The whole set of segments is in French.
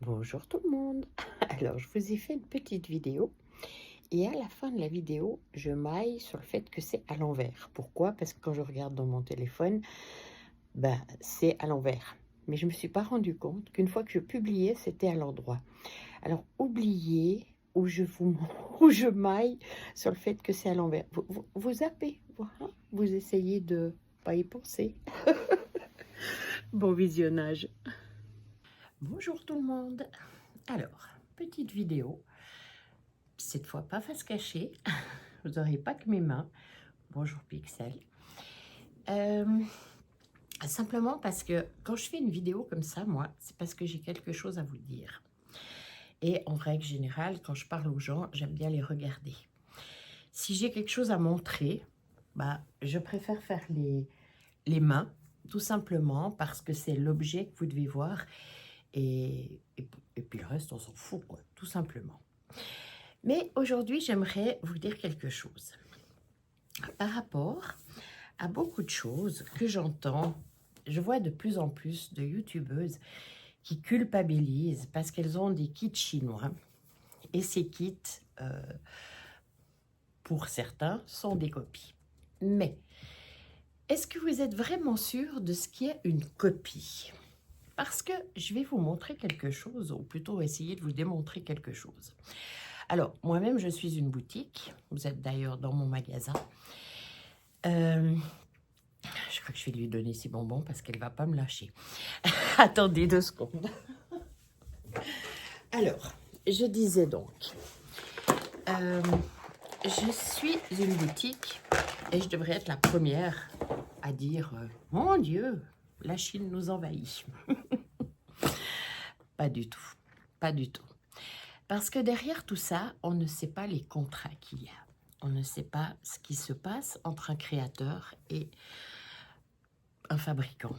Bonjour tout le monde. Alors, je vous ai fait une petite vidéo et à la fin de la vidéo, je maille sur le fait que c'est à l'envers. Pourquoi? Parce que quand je regarde dans mon téléphone, c'est à l'envers. Mais je ne me suis pas rendu compte qu'une fois que je publiais, c'était à l'endroit. Alors, oubliez où je vous où je maille sur le fait que c'est à l'envers. Vous zappez, vous essayez de pas y penser. Bon visionnage. Bonjour tout le monde. Alors, petite vidéo. Cette fois, pas face cachée. Vous n'aurez pas que mes mains. Bonjour Pixel. Euh, Simplement parce que quand je fais une vidéo comme ça, moi, c'est parce que j'ai quelque chose à vous dire. Et en règle générale, quand je parle aux gens, j'aime bien les regarder. Si j'ai quelque chose à montrer, je préfère faire les mains, tout simplement parce que c'est l'objet que vous devez voir. Et puis le reste, on s'en fout, quoi, tout simplement. Mais aujourd'hui, j'aimerais vous dire quelque chose par rapport à beaucoup de choses que j'entends. Je vois de plus en plus de youtubeuses qui culpabilisent parce qu'elles ont des kits chinois. Et ces kits, pour certains, sont des copies. Mais est-ce que vous êtes vraiment sûr de ce qui est une copie? Parce que je vais vous montrer quelque chose, ou plutôt essayer de vous démontrer quelque chose. Alors, moi-même, je suis une boutique. Vous êtes d'ailleurs dans mon magasin. Je crois que je vais lui donner ses bonbons parce qu'elle ne va pas me lâcher. Attendez 2 secondes. Alors, je disais donc, je suis une boutique et je devrais être la première à dire mon Dieu, la Chine nous envahit. Pas du tout, pas du tout. Parce que derrière tout ça, on ne sait pas les contrats qu'il y a. On ne sait pas ce qui se passe entre un créateur et un fabricant.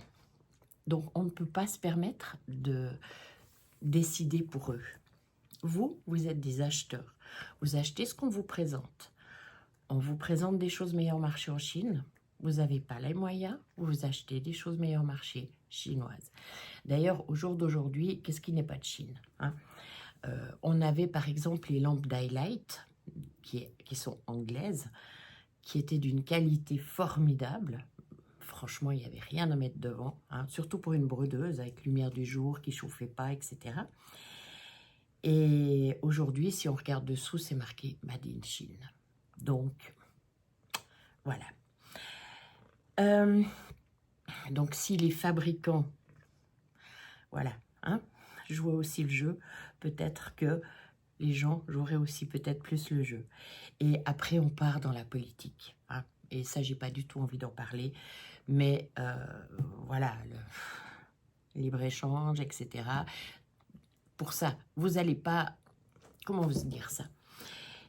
Donc, on ne peut pas se permettre de décider pour eux. Vous êtes des acheteurs. Vous achetez ce qu'on vous présente. On vous présente des choses meilleures marché en Chine. Vous n'avez pas les moyens, vous achetez des choses meilleures marché chinoises. D'ailleurs, au jour d'aujourd'hui, qu'est-ce qui n'est pas de Chine, hein? On avait par exemple les lampes d'highlight, qui sont anglaises, qui étaient d'une qualité formidable. Franchement, il n'y avait rien à mettre devant, hein, surtout pour une brodeuse avec lumière du jour qui ne chauffait pas, etc. Et aujourd'hui, si on regarde dessous, c'est marqué Made in Chine. Donc, voilà. Donc, si les fabricants, voilà, hein, jouaient aussi le jeu, peut-être que les gens joueraient aussi peut-être plus le jeu. Et après, on part dans la politique, hein. Et ça, j'ai pas du tout envie d'en parler. Mais voilà, le libre-échange, etc. Pour ça, vous n'allez pas... Comment vous dire ça?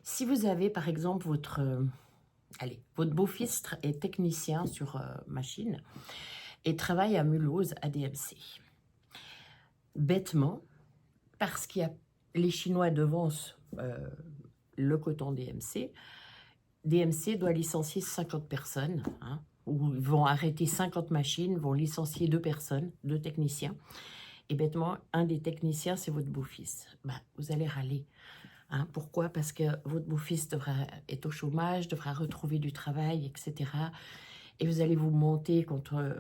Si vous avez, par exemple, votre beau-fils est technicien sur machine et travaille à Mulhouse, à DMC. Bêtement, parce qu'il y a les Chinois devancent le coton DMC, DMC doit licencier 50 personnes, hein, ou ils vont arrêter 50 machines, vont licencier 2 personnes, 2 techniciens. Et bêtement, un des techniciens, c'est votre beau-fils. Vous allez râler. Hein, pourquoi? Parce que votre beau-fils est au chômage, devra retrouver du travail, etc. Et vous allez vous monter contre,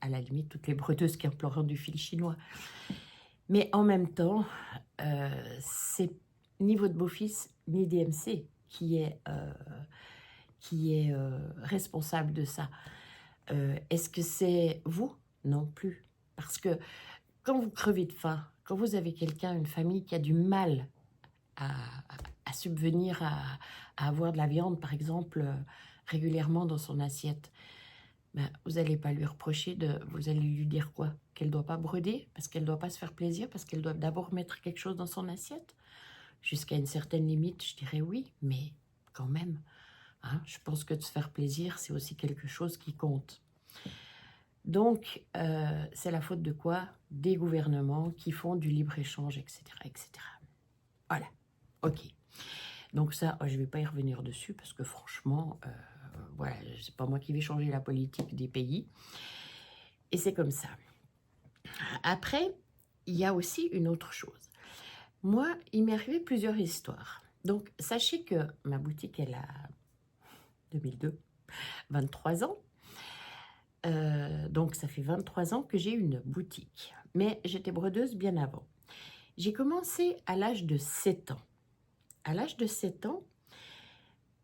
à la limite, toutes les breteuses qui implorent du fil chinois. Mais en même temps, c'est ni votre beau-fils, ni DMC qui est responsable de ça. Est-ce que c'est vous? Non plus. Parce que quand vous crevez de faim, quand vous avez quelqu'un, une famille qui a du mal à subvenir à avoir de la viande, par exemple, régulièrement dans son assiette, vous n'allez pas lui reprocher vous allez lui dire quoi? Qu'elle ne doit pas broder, parce qu'elle ne doit pas se faire plaisir, parce qu'elle doit d'abord mettre quelque chose dans son assiette? Jusqu'à une certaine limite, je dirais oui, mais quand même, hein, je pense que de se faire plaisir, c'est aussi quelque chose qui compte. Donc, c'est la faute de quoi? Des gouvernements qui font du libre-échange, etc., etc. Voilà, ok. Donc ça, je ne vais pas y revenir dessus, parce que franchement, voilà, c'est pas moi qui vais changer la politique des pays. Et c'est comme ça. Après, il y a aussi une autre chose. Moi, il m'est arrivé plusieurs histoires. Donc, sachez que ma boutique, elle a 2002, 23 ans. Donc, ça fait 23 ans que j'ai une boutique. Mais j'étais brodeuse bien avant. J'ai commencé à l'âge de 7 ans. À l'âge de 7 ans,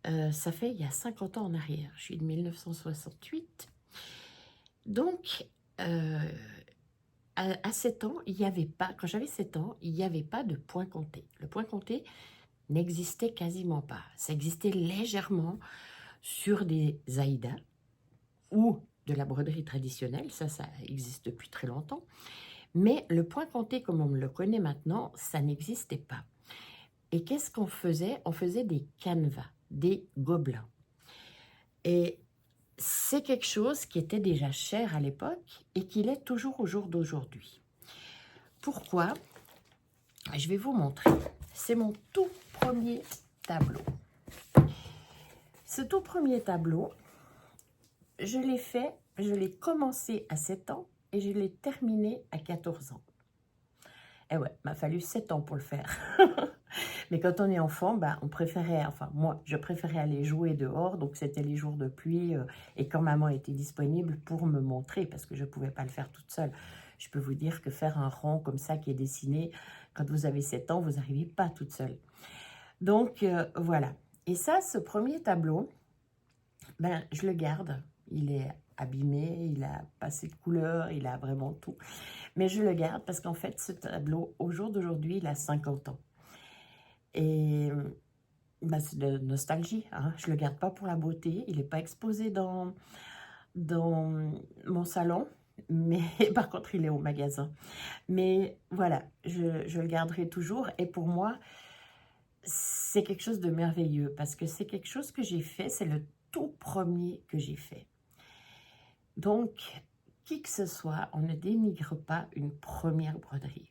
ça fait il y a 50 ans en arrière. Je suis de 1968. Donc, à 7 ans, il n'y avait pas, quand j'avais 7 ans, il n'y avait pas de point compté. Le point compté n'existait quasiment pas. Ça existait légèrement sur des Aïdas ou de la broderie traditionnelle. Ça existe depuis très longtemps. Mais le point compté, comme on le connaît maintenant, ça n'existait pas. Et qu'est-ce qu'on faisait? On faisait des canevas, des gobelins. Et c'est quelque chose qui était déjà cher à l'époque et qui l'est toujours au jour d'aujourd'hui. Pourquoi? Je vais vous montrer. C'est mon tout premier tableau. Ce tout premier tableau, je l'ai commencé à 7 ans et je l'ai terminé à 14 ans. Et ouais, il m'a fallu 7 ans pour le faire. Mais quand on est enfant, ben, on préférait, enfin moi, je préférais aller jouer dehors, donc c'était les jours de pluie, et quand maman était disponible pour me montrer, parce que je ne pouvais pas le faire toute seule. Je peux vous dire que faire un rond comme ça qui est dessiné, quand vous avez 7 ans, vous n'arrivez pas toute seule. Donc voilà. Et ça, ce premier tableau, ben, je le garde. Il est abîmé, il a passé de couleur, il a vraiment tout. Mais je le garde parce qu'en fait, ce tableau, au jour d'aujourd'hui, il a 50 ans. Et bah, c'est de nostalgie, hein. Je ne le garde pas pour la beauté. Il n'est pas exposé dans mon salon. Mais par contre, il est au magasin. Mais voilà, je le garderai toujours. Et pour moi, c'est quelque chose de merveilleux. Parce que c'est quelque chose que j'ai fait. C'est le tout premier que j'ai fait. Donc, qui que ce soit, on ne dénigre pas une première broderie.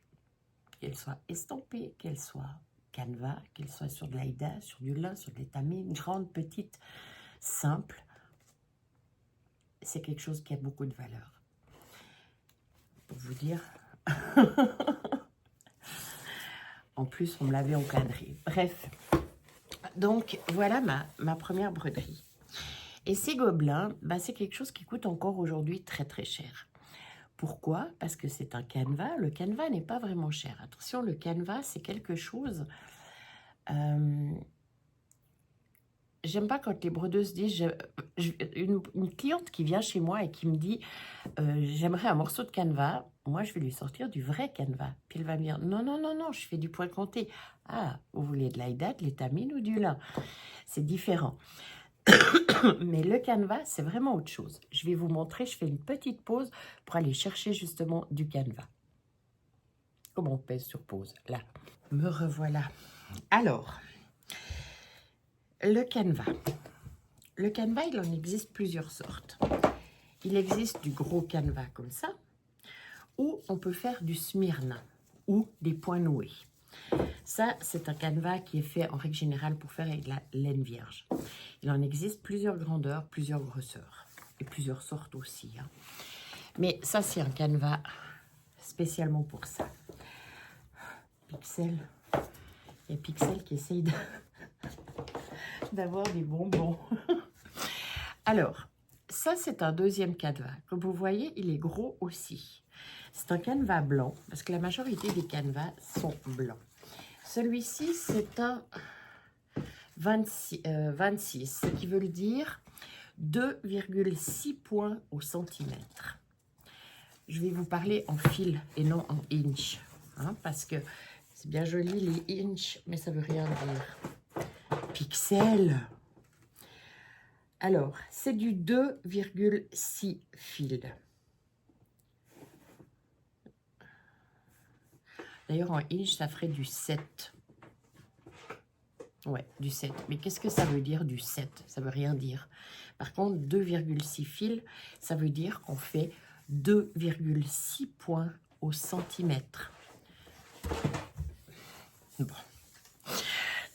Qu'elle soit estampée, qu'elle soit canevas, qu'elle soit sur de l'Aïda, sur du lin, sur de l'étamine, grande, petite, simple. C'est quelque chose qui a beaucoup de valeur. Pour vous dire. En plus, on me l'avait encadré. Bref. Donc, voilà ma première broderie. Et ces gobelins, bah, c'est quelque chose qui coûte encore aujourd'hui très très cher. Pourquoi? Parce que c'est un canevas. Le canevas n'est pas vraiment cher. Attention, le canevas, c'est quelque chose... J'aime pas quand les brodeuses disent... une cliente qui vient chez moi et qui me dit j'aimerais un morceau de canevas. Moi, je vais lui sortir du vrai canevas. Puis elle va me dire non, non, non, non, je fais du point compté. Ah, vous voulez de l'Aïda, de l'étamine ou du lin? C'est différent. Mais le canevas, c'est vraiment autre chose. Je vais vous montrer, je fais une petite pause pour aller chercher justement du canevas. Comment on pèse sur pause? Là, me revoilà. Alors, le canevas. Le canevas, il en existe plusieurs sortes. Il existe du gros canevas comme ça, ou on peut faire du smyrne, ou des points noués. Ça, c'est un canevas qui est fait en règle générale pour faire avec de la laine vierge. Il en existe plusieurs grandeurs, plusieurs grosseurs, et plusieurs sortes aussi, hein. Mais ça, c'est un canevas spécialement pour ça. Pixel. Il y a Pixel qui essaye d'avoir des bonbons. Alors, ça, c'est un deuxième canevas. Comme vous voyez, il est gros aussi. C'est un canevas blanc, parce que la majorité des canevas sont blancs. Celui-ci, c'est un 26, ce qui veut dire 2,6 points au centimètre. Je vais vous parler en fil et non en inch, hein, parce que c'est bien joli les inch, mais ça veut rien dire. Pixel. Alors, c'est du 2,6 fil. D'ailleurs, en inch, ça ferait du 7. Ouais, du 7. Mais qu'est-ce que ça veut dire du 7? Ça veut rien dire. Par contre, 2,6 fils, ça veut dire qu'on fait 2,6 points au centimètre. Bon.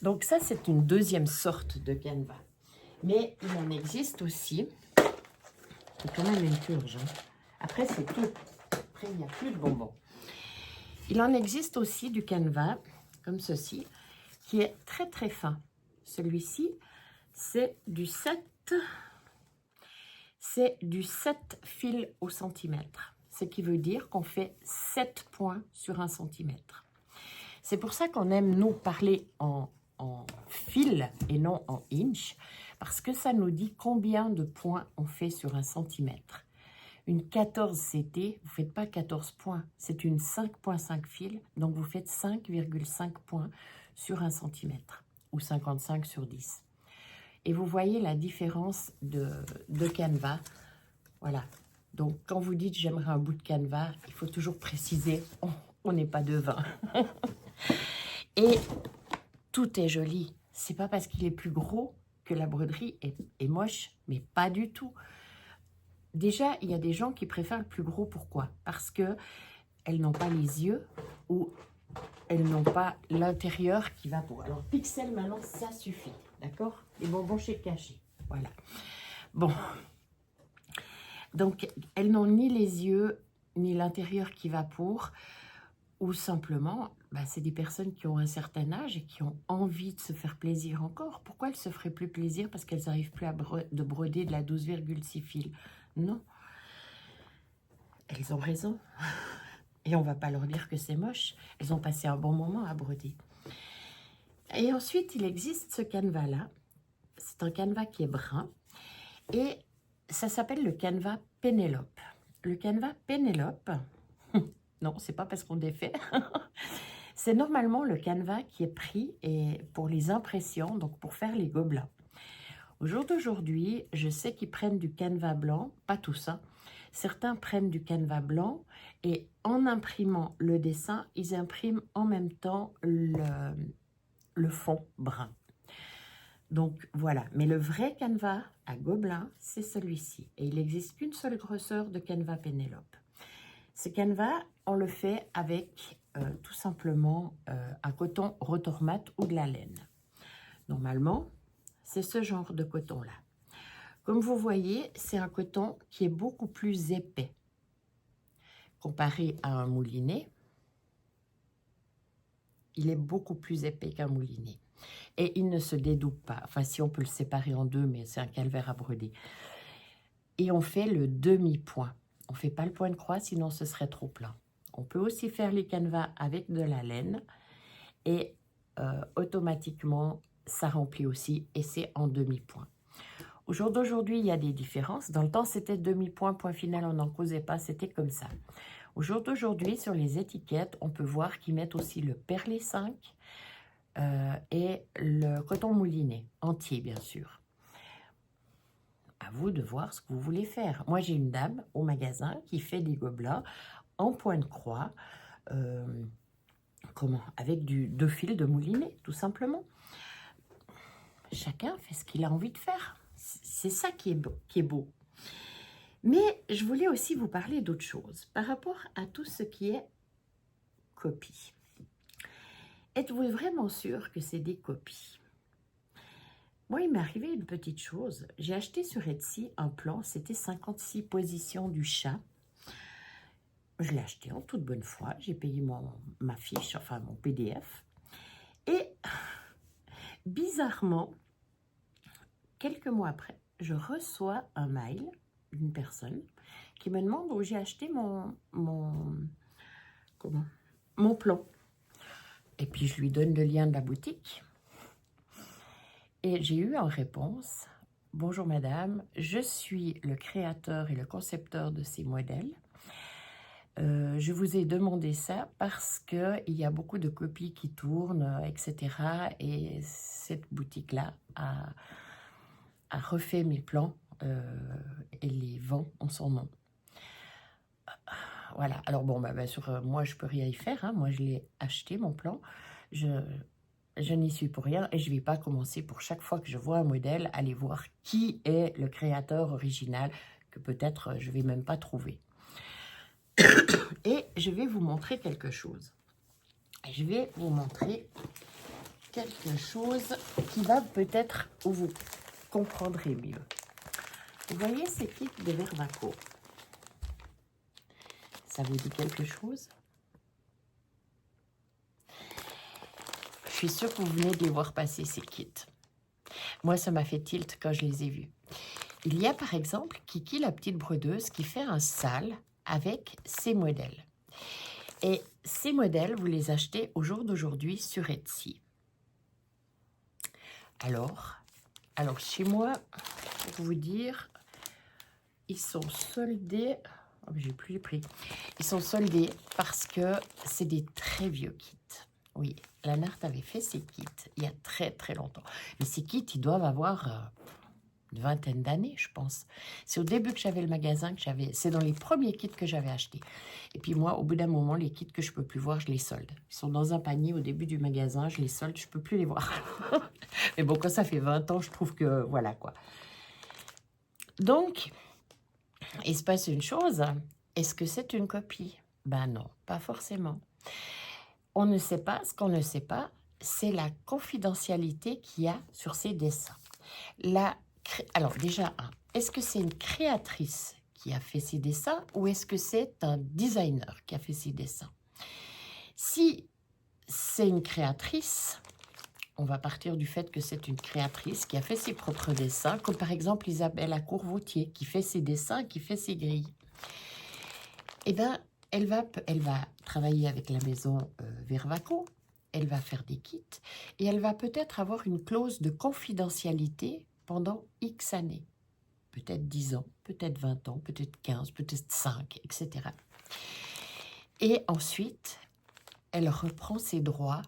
Donc ça, c'est une deuxième sorte de canevas. Mais il en existe aussi. C'est quand même une purge, hein. Après, c'est tout. Après, il n'y a plus de bonbons. Il en existe aussi du canevas, comme ceci, qui est très très fin. Celui-ci, c'est du 7 fils au centimètre. Ce qui veut dire qu'on fait 7 points sur 1 centimètre. C'est pour ça qu'on aime, nous, parler en fil et non en inch, parce que ça nous dit combien de points on fait sur 1 centimètre. Une 14 CT, vous ne faites pas 14 points, c'est une 5,5 fil, donc vous faites 5,5 points sur 1 centimètre, ou 55 sur 10. Et vous voyez la différence de canevas. Voilà. Donc, quand vous dites « j'aimerais un bout de canevas », il faut toujours préciser « on n'est pas devin ». Et tout est joli. C'est pas parce qu'il est plus gros que la broderie est moche, mais pas du tout. Déjà, il y a des gens qui préfèrent le plus gros. Pourquoi? Parce que elles n'ont pas les yeux ou elles n'ont pas l'intérieur qui va pour. Alors, pixel, maintenant, ça suffit. D'accord? Les bonbons chez Caché. Voilà. Bon. Donc, elles n'ont ni les yeux, ni l'intérieur qui va pour. Ou simplement, c'est des personnes qui ont un certain âge et qui ont envie de se faire plaisir encore. Pourquoi elles se feraient plus plaisir? Parce qu'elles n'arrivent plus à broder de la 12,6 fils. Non. Elles ont raison. Et on ne va pas leur dire que c'est moche. Elles ont passé un bon moment à broder. Et ensuite, il existe ce canevas-là. C'est un canevas qui est brun. Et ça s'appelle le canevas Pénélope. Le canevas Pénélope, non, c'est pas parce qu'on défait. C'est normalement le canevas qui est pris pour les impressions, donc pour faire les gobelins. Au jour d'aujourd'hui, je sais qu'ils prennent du canevas blanc, pas tous, hein. Certains prennent du canevas blanc et en imprimant le dessin, ils impriment en même temps le fond brun. Donc voilà, mais le vrai canevas à gobelins, c'est celui-ci. Et il n'existe qu'une seule grosseur de canevas Pénélope. Ce canevas, on le fait avec tout simplement un coton Rotormat ou de la laine. Normalement, c'est ce genre de coton-là. Comme vous voyez, c'est un coton qui est beaucoup plus épais. Comparé à un moulinet, il est beaucoup plus épais qu'un moulinet. Et il ne se dédouble pas. Enfin, si on peut le séparer en deux, mais c'est un calvaire à broder. Et on fait le demi-point. On ne fait pas le point de croix, sinon ce serait trop plein. On peut aussi faire les canevas avec de la laine. Et automatiquement, ça remplit aussi. Et c'est en demi-point. Au jour d'aujourd'hui, il y a des différences. Dans le temps, c'était demi-point, point final, on n'en causait pas. C'était comme ça. Au jour d'aujourd'hui, sur les étiquettes, on peut voir qu'ils mettent aussi le perlé 5 et le coton mouliné, entier bien sûr. À vous de voir ce que vous voulez faire. Moi, j'ai une dame au magasin qui fait des gobelins en point de croix, avec 2 fils de moulinet, tout simplement. Chacun fait ce qu'il a envie de faire. C'est ça qui est beau. Mais je voulais aussi vous parler d'autre chose par rapport à tout ce qui est copie. Êtes-vous vraiment sûr que c'est des copies? Moi, il m'est arrivé une petite chose. J'ai acheté sur Etsy un plan, c'était 56 positions du chat. Je l'ai acheté en toute bonne foi. J'ai payé ma fiche, enfin mon PDF. Et bizarrement, quelques mois après, je reçois un mail d'une personne qui me demande où j'ai acheté mon plan. Et puis, je lui donne le lien de la boutique. Et j'ai eu en réponse, « Bonjour madame, je suis le créateur et le concepteur de ces modèles. Je vous ai demandé ça parce qu'il y a beaucoup de copies qui tournent, etc. Et cette boutique-là a refait mes plans et les vend en son nom. » Voilà, alors bon, bien sûr, moi je peux rien y faire, hein. Moi je l'ai acheté mon plan, je n'y suis pour rien et je ne vais pas commencer pour chaque fois que je vois un modèle, aller voir qui est le créateur original, que peut-être je ne vais même pas trouver. Et je vais vous montrer quelque chose. Je vais vous montrer quelque chose qui va peut-être, où vous comprendrez mieux. Vous voyez ces kits de Vervaco? Ça vous dit quelque chose? Je suis sûre que vous venez de les voir passer, ces kits. Moi, ça m'a fait tilt quand je les ai vus. Il y a par exemple Kiki, la petite brodeuse, qui fait un sale avec ses modèles. Et ces modèles, vous les achetez au jour d'aujourd'hui sur Etsy. Alors chez moi, pour vous dire, ils sont soldés. Oh, j'ai plus les prix. Ils sont soldés parce que c'est des très vieux kits. Oui, la Nart avait fait ses kits il y a très très longtemps. Mais ces kits, ils doivent avoir une vingtaine d'années, je pense. C'est au début que j'avais le magasin, c'est dans les premiers kits que j'avais achetés. Et puis moi, au bout d'un moment, les kits que je peux plus voir, je les solde. Ils sont dans un panier au début du magasin, je les solde, je peux plus les voir. Mais bon, quand ça fait 20 ans, je trouve que voilà quoi. Donc, il se passe une chose. Est-ce que c'est une copie? Ben non, pas forcément. On ne sait pas, ce qu'on ne sait pas, c'est la confidentialité qu'il y a sur ces dessins. Alors déjà, est-ce que c'est une créatrice qui a fait ces dessins ou est-ce que c'est un designer qui a fait ces dessins? Si c'est une créatrice, on va partir du fait que c'est une créatrice qui a fait ses propres dessins, comme par exemple Isabelle Acourt-Vautier, qui fait ses dessins, qui fait ses grilles. Eh bien, elle va travailler avec la maison Vervaco, elle va faire des kits, et elle va peut-être avoir une clause de confidentialité pendant X années. Peut-être 10 ans, peut-être 20 ans, peut-être 15, peut-être 5, etc. Et ensuite, elle reprend ses droits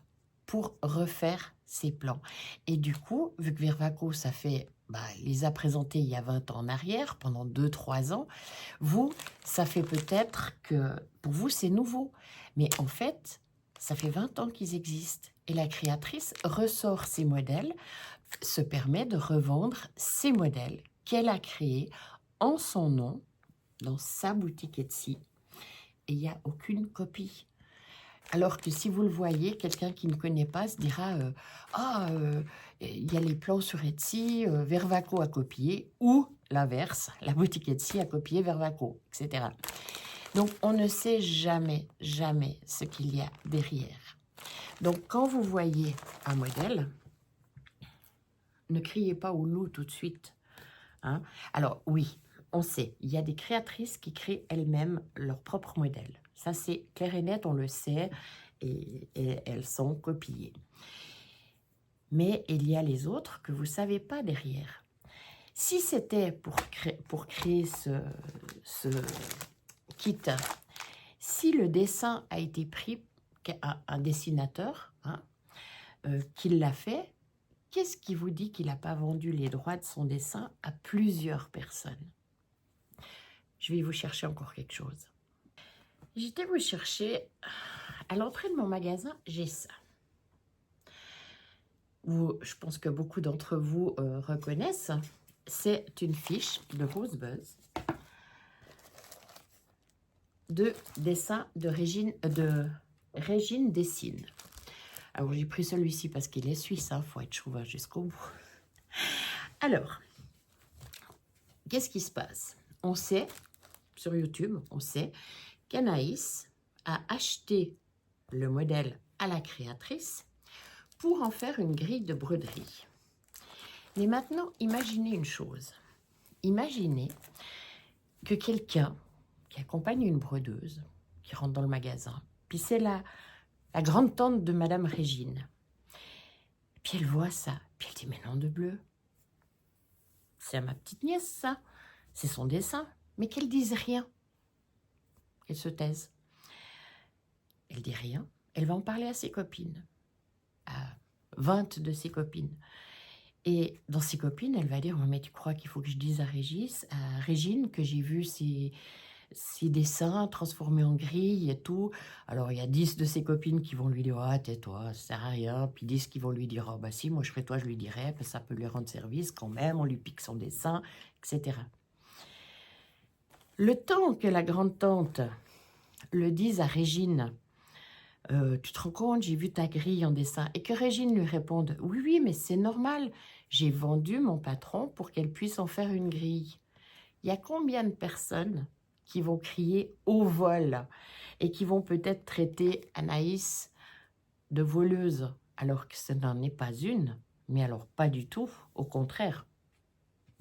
pour refaire ses plans. Et du coup, vu que Vervaco, ça fait, les a présentés il y a 20 ans en arrière, pendant 2-3 ans, vous, ça fait peut-être que, pour vous, c'est nouveau. Mais en fait, ça fait 20 ans qu'ils existent. Et la créatrice ressort ses modèles, se permet de revendre ses modèles qu'elle a créés en son nom, dans sa boutique Etsy. Et il n'y a aucune copie. Alors que si vous le voyez, quelqu'un qui ne connaît pas se dira il y a les plans sur Etsy, Vervaco a copié, ou l'inverse, la boutique Etsy a copié Vervaco, etc. Donc, on ne sait jamais, jamais ce qu'il y a derrière. Donc, quand vous voyez un modèle, ne criez pas au loup tout de suite. Hein. Alors, oui, on sait, il y a des créatrices qui créent elles-mêmes leur propre modèle. Ça, c'est clair et net, on le sait, et elles sont copiées. Mais il y a les autres que vous ne savez pas derrière. Si c'était pour créer ce kit, si le dessin a été pris, un dessinateur qui l'a fait, qu'est-ce qui vous dit qu'il n'a pas vendu les droits de son dessin à plusieurs personnes? Je vais vous chercher encore quelque chose. J'étais vous chercher, à l'entrée de mon magasin, j'ai ça. Je pense que beaucoup d'entre vous reconnaissent. C'est une fiche de Rosebuzz de dessin de Régine Dessine. Alors, j'ai pris celui-ci parce qu'il est suisse, il faut être chauvin jusqu'au bout. Alors, qu'est-ce qui se passe? On sait, sur YouTube, on sait qu'Anaïs a acheté le modèle à la créatrice pour en faire une grille de broderie. Mais maintenant, imaginez une chose. Imaginez que quelqu'un qui accompagne une brodeuse, qui rentre dans le magasin, puis c'est la grande-tante de Madame Régine. Puis elle voit ça, puis elle dit, mais non de bleu, c'est à ma petite nièce ça, c'est son dessin, mais qu'elle dise rien. Elle se taise. Elle dit rien, elle va en parler à ses copines, à 20 de ses copines. Et dans ses copines, elle va dire, mais tu crois qu'il faut que je dise à Régine que j'ai vu ses dessins transformés en grille et tout. Alors, il y a 10 de ses copines qui vont lui dire, ah, tais-toi, ça sert à rien. Puis 10 qui vont lui dire, oh, bah si, moi je serais toi, je lui dirais, parce que ça peut lui rendre service quand même, on lui pique son dessin, etc. Le temps que la grande-tante le dise à Régine, tu te rends compte, j'ai vu ta grille en dessin, et que Régine lui réponde, oui, oui, mais c'est normal, j'ai vendu mon patron pour qu'elle puisse en faire une grille. Il y a combien de personnes qui vont crier au vol et qui vont peut-être traiter Anaïs de voleuse alors que ce n'en est pas une, mais alors pas du tout, au contraire.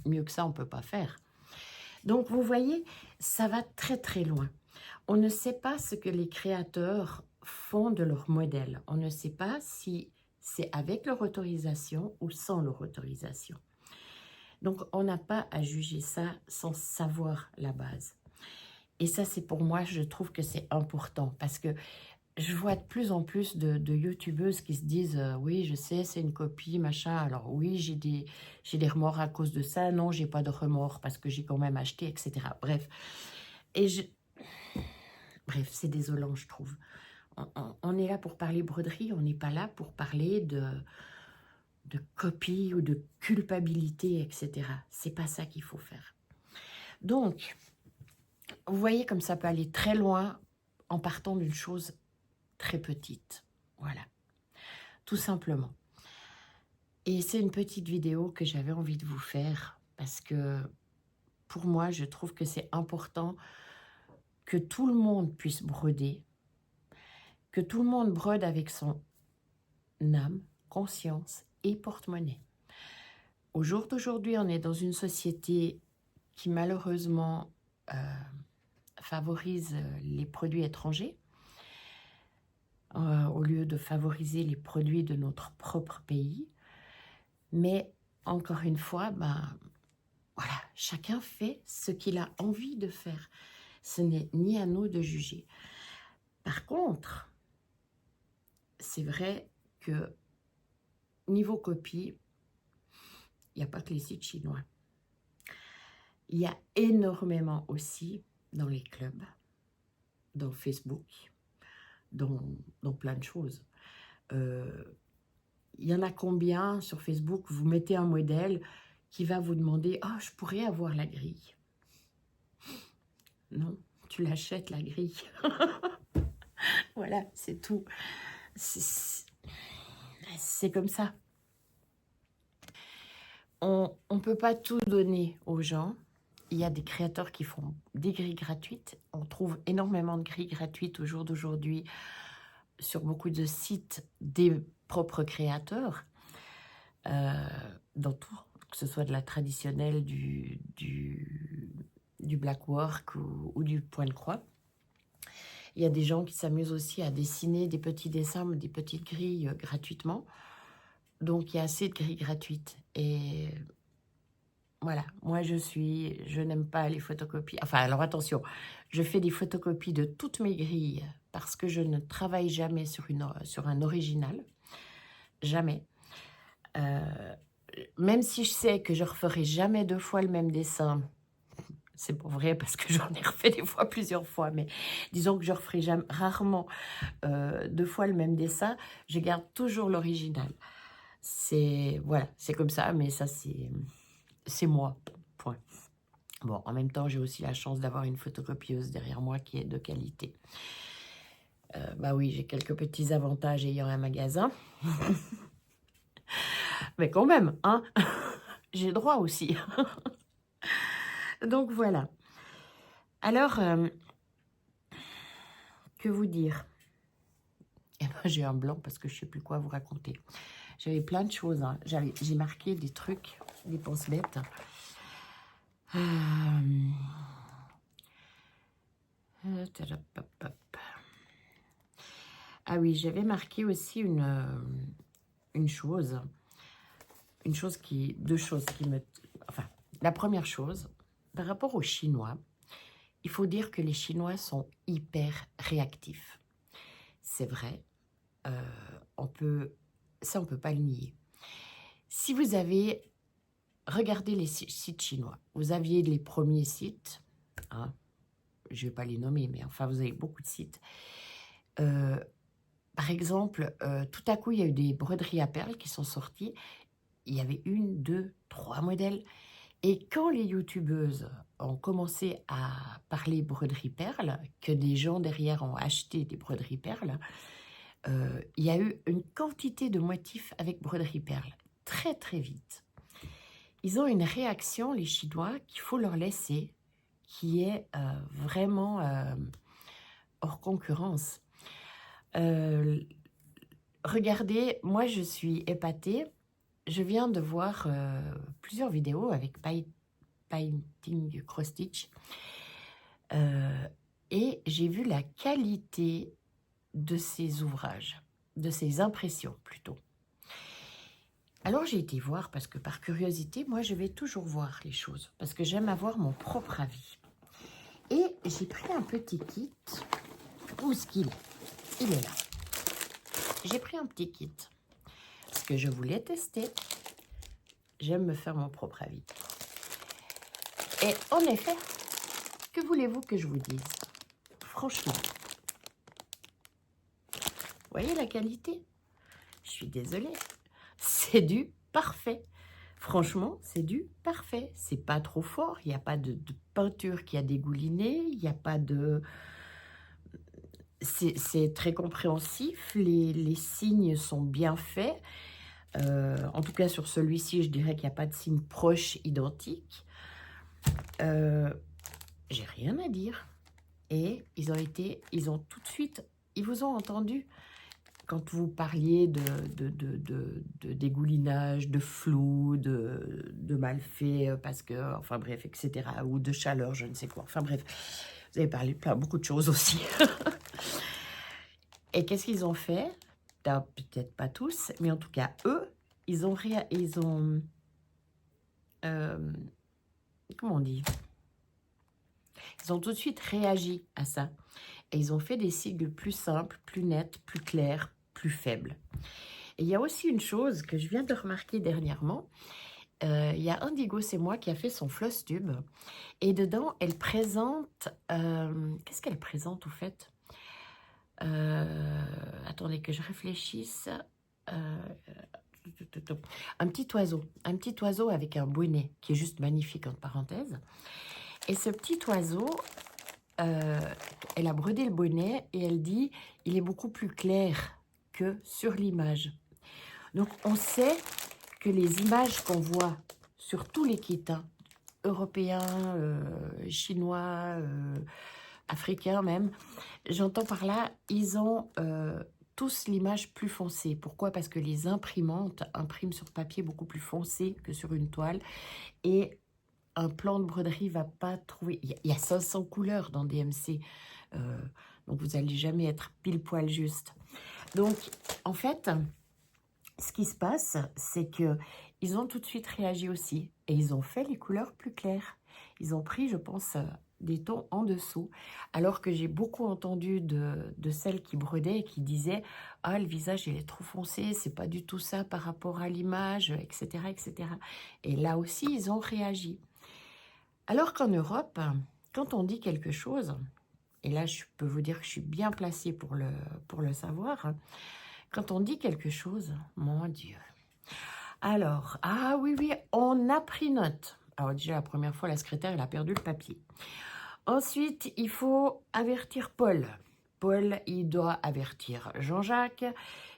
Mieux que ça, on ne peut pas faire. Donc, vous voyez, ça va très très loin. On ne sait pas ce que les créateurs font de leur modèle. On ne sait pas si c'est avec leur autorisation ou sans leur autorisation. Donc, on n'a pas à juger ça sans savoir la base. Et ça, c'est pour moi, je trouve que c'est important parce que je vois de plus en plus de youtubeuses qui se disent oui, je sais, c'est une copie, machin. Alors oui, j'ai des remords à cause de ça. Non, j'ai pas de remords parce que j'ai quand même acheté, etc. Bref. Bref, c'est désolant, je trouve. On est là pour parler broderie, on n'est pas là pour parler de copie ou de culpabilité, etc. C'est pas ça qu'il faut faire. Donc, vous voyez comme ça peut aller très loin en partant d'une chose très petite. Voilà, tout simplement. Et c'est une petite vidéo que j'avais envie de vous faire parce que pour moi, je trouve que c'est important que tout le monde puisse broder, que tout le monde brode avec son âme, conscience et porte-monnaie. Au jour d'aujourd'hui, on est dans une société qui malheureusement favorise les produits étrangers au lieu de favoriser les produits de notre propre pays. Mais encore une fois, voilà, chacun fait ce qu'il a envie de faire. Ce n'est ni à nous de juger. Par contre, c'est vrai que niveau copie, il n'y a pas que les sites chinois. Il y a énormément aussi dans les clubs, dans Facebook, dans plein de choses. Il y en a combien sur Facebook, vous mettez un modèle qui va vous demander « Oh, je pourrais avoir la grille. » Non, tu l'achètes la grille. Voilà, c'est tout. C'est comme ça. On ne peut pas tout donner aux gens. Il y a des créateurs qui font des grilles gratuites. On trouve énormément de grilles gratuites au jour d'aujourd'hui sur beaucoup de sites des propres créateurs. Dans tout, que ce soit de la traditionnelle, du black work ou du point de croix. Il y a des gens qui s'amusent aussi à dessiner des petits dessins, des petites grilles gratuitement. Donc, il y a assez de grilles gratuites. Et voilà, moi, je n'aime pas les photocopies. Enfin, alors attention, je fais des photocopies de toutes mes grilles parce que je ne travaille jamais sur un original. Jamais. Même si je sais que je ne referai jamais 2 fois le même dessin, c'est pas vrai parce que j'en ai refait des fois plusieurs fois, mais disons que je referai rarement 2 fois le même dessin, je garde toujours l'original. Voilà, c'est comme ça, mais ça c'est moi, point. Bon, en même temps, j'ai aussi la chance d'avoir une photocopieuse derrière moi qui est de qualité. Bah oui, j'ai quelques petits avantages ayant un magasin. Mais quand même, hein, j'ai droit aussi. Donc voilà. Alors, que vous dire? Eh ben, j'ai un blanc parce que je ne sais plus quoi vous raconter. J'avais plein de choses. Hein. J'ai marqué des trucs, des penses bêtes. Ah oui, j'avais marqué aussi deux choses qui me... Enfin, la première chose, par rapport aux Chinois, il faut dire que les Chinois sont hyper réactifs. C'est vrai, on peut pas le nier. Si vous avez regardé les sites chinois, vous aviez les premiers sites, hein, je ne vais pas les nommer, mais enfin, vous avez beaucoup de sites. Par exemple, tout à coup, il y a eu des broderies à perles qui sont sorties. Il y avait 1, 2, 3 modèles. Et quand les youtubeuses ont commencé à parler broderie perles, que des gens derrière ont acheté des broderies perles, il y a eu une quantité de motifs avec broderie perles, très très vite. Ils ont une réaction, les Chinois, qu'il faut leur laisser, qui est vraiment hors concurrence. regardez, moi je suis épatée. Je viens de voir plusieurs vidéos avec Painting Cross Stitch. Et j'ai vu la qualité de ces ouvrages, de ces impressions plutôt. Alors j'ai été voir, parce que par curiosité, moi je vais toujours voir les choses, parce que j'aime avoir mon propre avis. Et j'ai pris un petit kit. Où est-ce qu'il est? Il est là. J'ai pris un petit kit, parce que je voulais tester. J'aime me faire mon propre avis. Et en effet, que voulez-vous que je vous dise? Franchement, vous voyez la qualité? Je suis désolée. C'est du parfait. Franchement, c'est du parfait. C'est pas trop fort. Il n'y a pas de peinture qui a dégouliné. Il n'y a pas de... C'est très compréhensif. Les signes sont bien faits. En tout cas, sur celui-ci, je dirais qu'il n'y a pas de signes proches identiques. J'ai rien à dire. Et ils ont tout de suite, ils vous ont entendu. Quand vous parliez de dégoulinage, de flou, de mal fait, parce que, enfin bref, etc., ou de chaleur, je ne sais quoi, enfin bref, vous avez parlé de beaucoup de choses aussi. Et qu'est-ce qu'ils ont fait? Peut-être pas tous, mais en tout cas, eux, comment on dit? Ils ont tout de suite réagi à ça. Et ils ont fait des sigles plus simples, plus nets, plus clairs, plus faibles. Et il y a aussi une chose que je viens de remarquer dernièrement. Il y a Indigo, c'est moi, qui a fait son floss tube. Et dedans, elle présente... Qu'est-ce qu'elle présente, au fait? Attendez que je réfléchisse. Un petit oiseau avec un bonnet, qui est juste magnifique, entre parenthèses. Et ce petit oiseau... elle a brodé le bonnet et elle dit il est beaucoup plus clair que sur l'image. Donc on sait que les images qu'on voit sur tous les kits, hein, européens, chinois, africains même, j'entends par là, ils ont tous l'image plus foncée. Pourquoi? Parce que les imprimantes impriment sur papier beaucoup plus foncé que sur une toile. Et un plan de broderie va pas trouver... Il y a 500 couleurs dans DMC. Donc, vous n'allez jamais être pile poil juste. Donc, en fait, ce qui se passe, c'est que ils ont tout de suite réagi aussi. Et ils ont fait les couleurs plus claires. Ils ont pris, je pense, des tons en dessous. Alors que j'ai beaucoup entendu de celles qui brodaient et qui disaient « Ah, le visage, il est trop foncé, c'est pas du tout ça par rapport à l'image, etc. etc. » Et là aussi, ils ont réagi. Alors qu'en Europe, quand on dit quelque chose, et là je peux vous dire que je suis bien placée pour le savoir, quand on dit quelque chose, mon Dieu. Alors, ah oui, oui, on a pris note. Alors déjà, la première fois, la secrétaire, elle a perdu le papier. Ensuite, il faut avertir Paul. Paul, il doit avertir Jean-Jacques.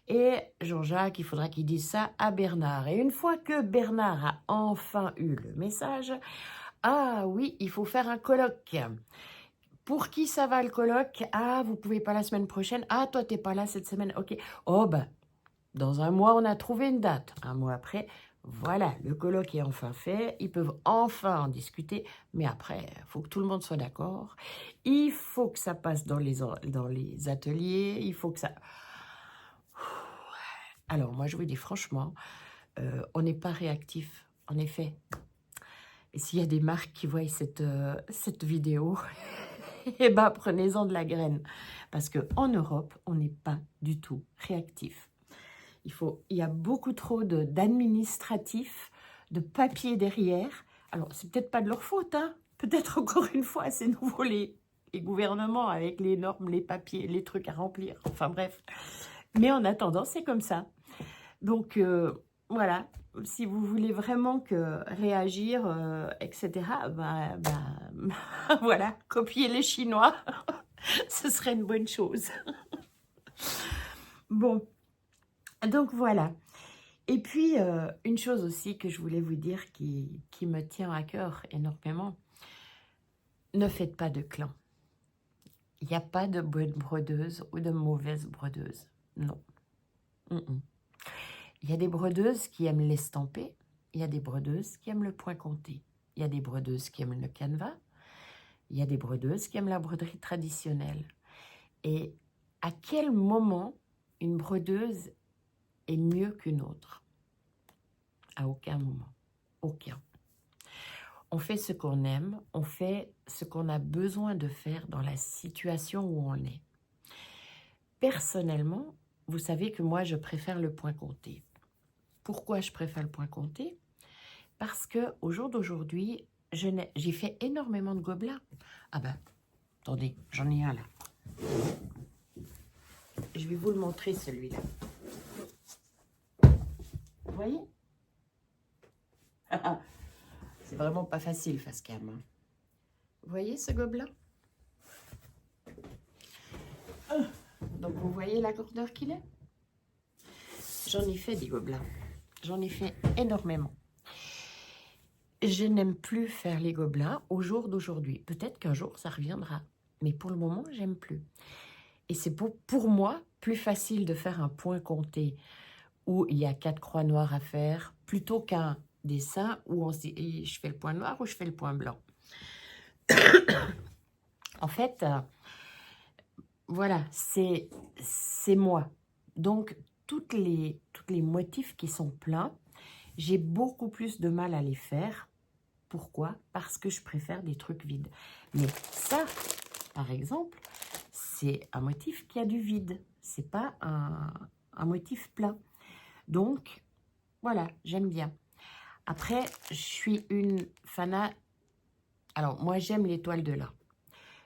Et Jean-Jacques, il faudra qu'il dise ça à Bernard. Et une fois que Bernard a enfin eu le message... Ah oui, il faut faire un colloque. Pour qui ça va le colloque? Ah, vous pouvez pas la semaine prochaine. Ah, toi, t'es pas là cette semaine. Ok. Oh, ben, dans un mois, on a trouvé une date. Un mois après, voilà, le colloque est enfin fait. Ils peuvent enfin en discuter. Mais après, il faut que tout le monde soit d'accord. Il faut que ça passe dans les ateliers. Il faut que ça... Alors, moi, je vous dis franchement, on n'est pas réactif, en effet. Et s'il y a des marques qui voient cette vidéo, eh ben, prenez-en de la graine. Parce qu'en Europe, on n'est pas du tout réactif. Il y a beaucoup trop d'administratifs, de papier derrière. Alors, c'est peut-être pas de leur faute, hein. Peut-être encore une fois, c'est nouveau les gouvernements avec les normes, les papiers, les trucs à remplir. Enfin bref. Mais en attendant, c'est comme ça. Donc, voilà. Si vous voulez vraiment réagir, etc., voilà, copier les Chinois, ce serait une bonne chose. Bon, donc voilà. Et puis, une chose aussi que je voulais vous dire qui me tient à cœur énormément, ne faites pas de clan. Il n'y a pas de bonne brodeuse ou de mauvaise brodeuse, non. Il y a des brodeuses qui aiment l'estamper, il y a des brodeuses qui aiment le point compté, il y a des brodeuses qui aiment le canevas, il y a des brodeuses qui aiment la broderie traditionnelle. Et à quel moment une brodeuse est mieux qu'une autre? À aucun moment. Aucun. On fait ce qu'on aime, on fait ce qu'on a besoin de faire dans la situation où on est. Personnellement, vous savez que moi, je préfère le point compté. Pourquoi je préfère le point compté? Parce qu'au jour d'aujourd'hui, j'ai fait énormément de gobelins. Ah ben, attendez, j'en ai un là. Je vais vous le montrer, celui-là. Vous voyez? C'est vraiment pas facile, face cam. Vous voyez ce gobelin? Donc, vous voyez la grandeur qu'il est? J'en ai fait des gobelins. J'en ai fait énormément. Je n'aime plus faire les gobelins au jour d'aujourd'hui. Peut-être qu'un jour, ça reviendra. Mais pour le moment, j'aime plus. Et c'est pour moi plus facile de faire un point compté où il y a 4 croix noires à faire plutôt qu'un dessin où on se dit je fais le point noir ou je fais le point blanc. En fait, voilà, c'est moi. Donc, toutes les motifs qui sont pleins, j'ai beaucoup plus de mal à les faire. Pourquoi? Parce que je préfère des trucs vides. Mais ça, par exemple, c'est un motif qui a du vide. C'est pas un motif plein. Donc, voilà, j'aime bien. Après, je suis une fanat. Alors, moi, j'aime l'étoile de lin.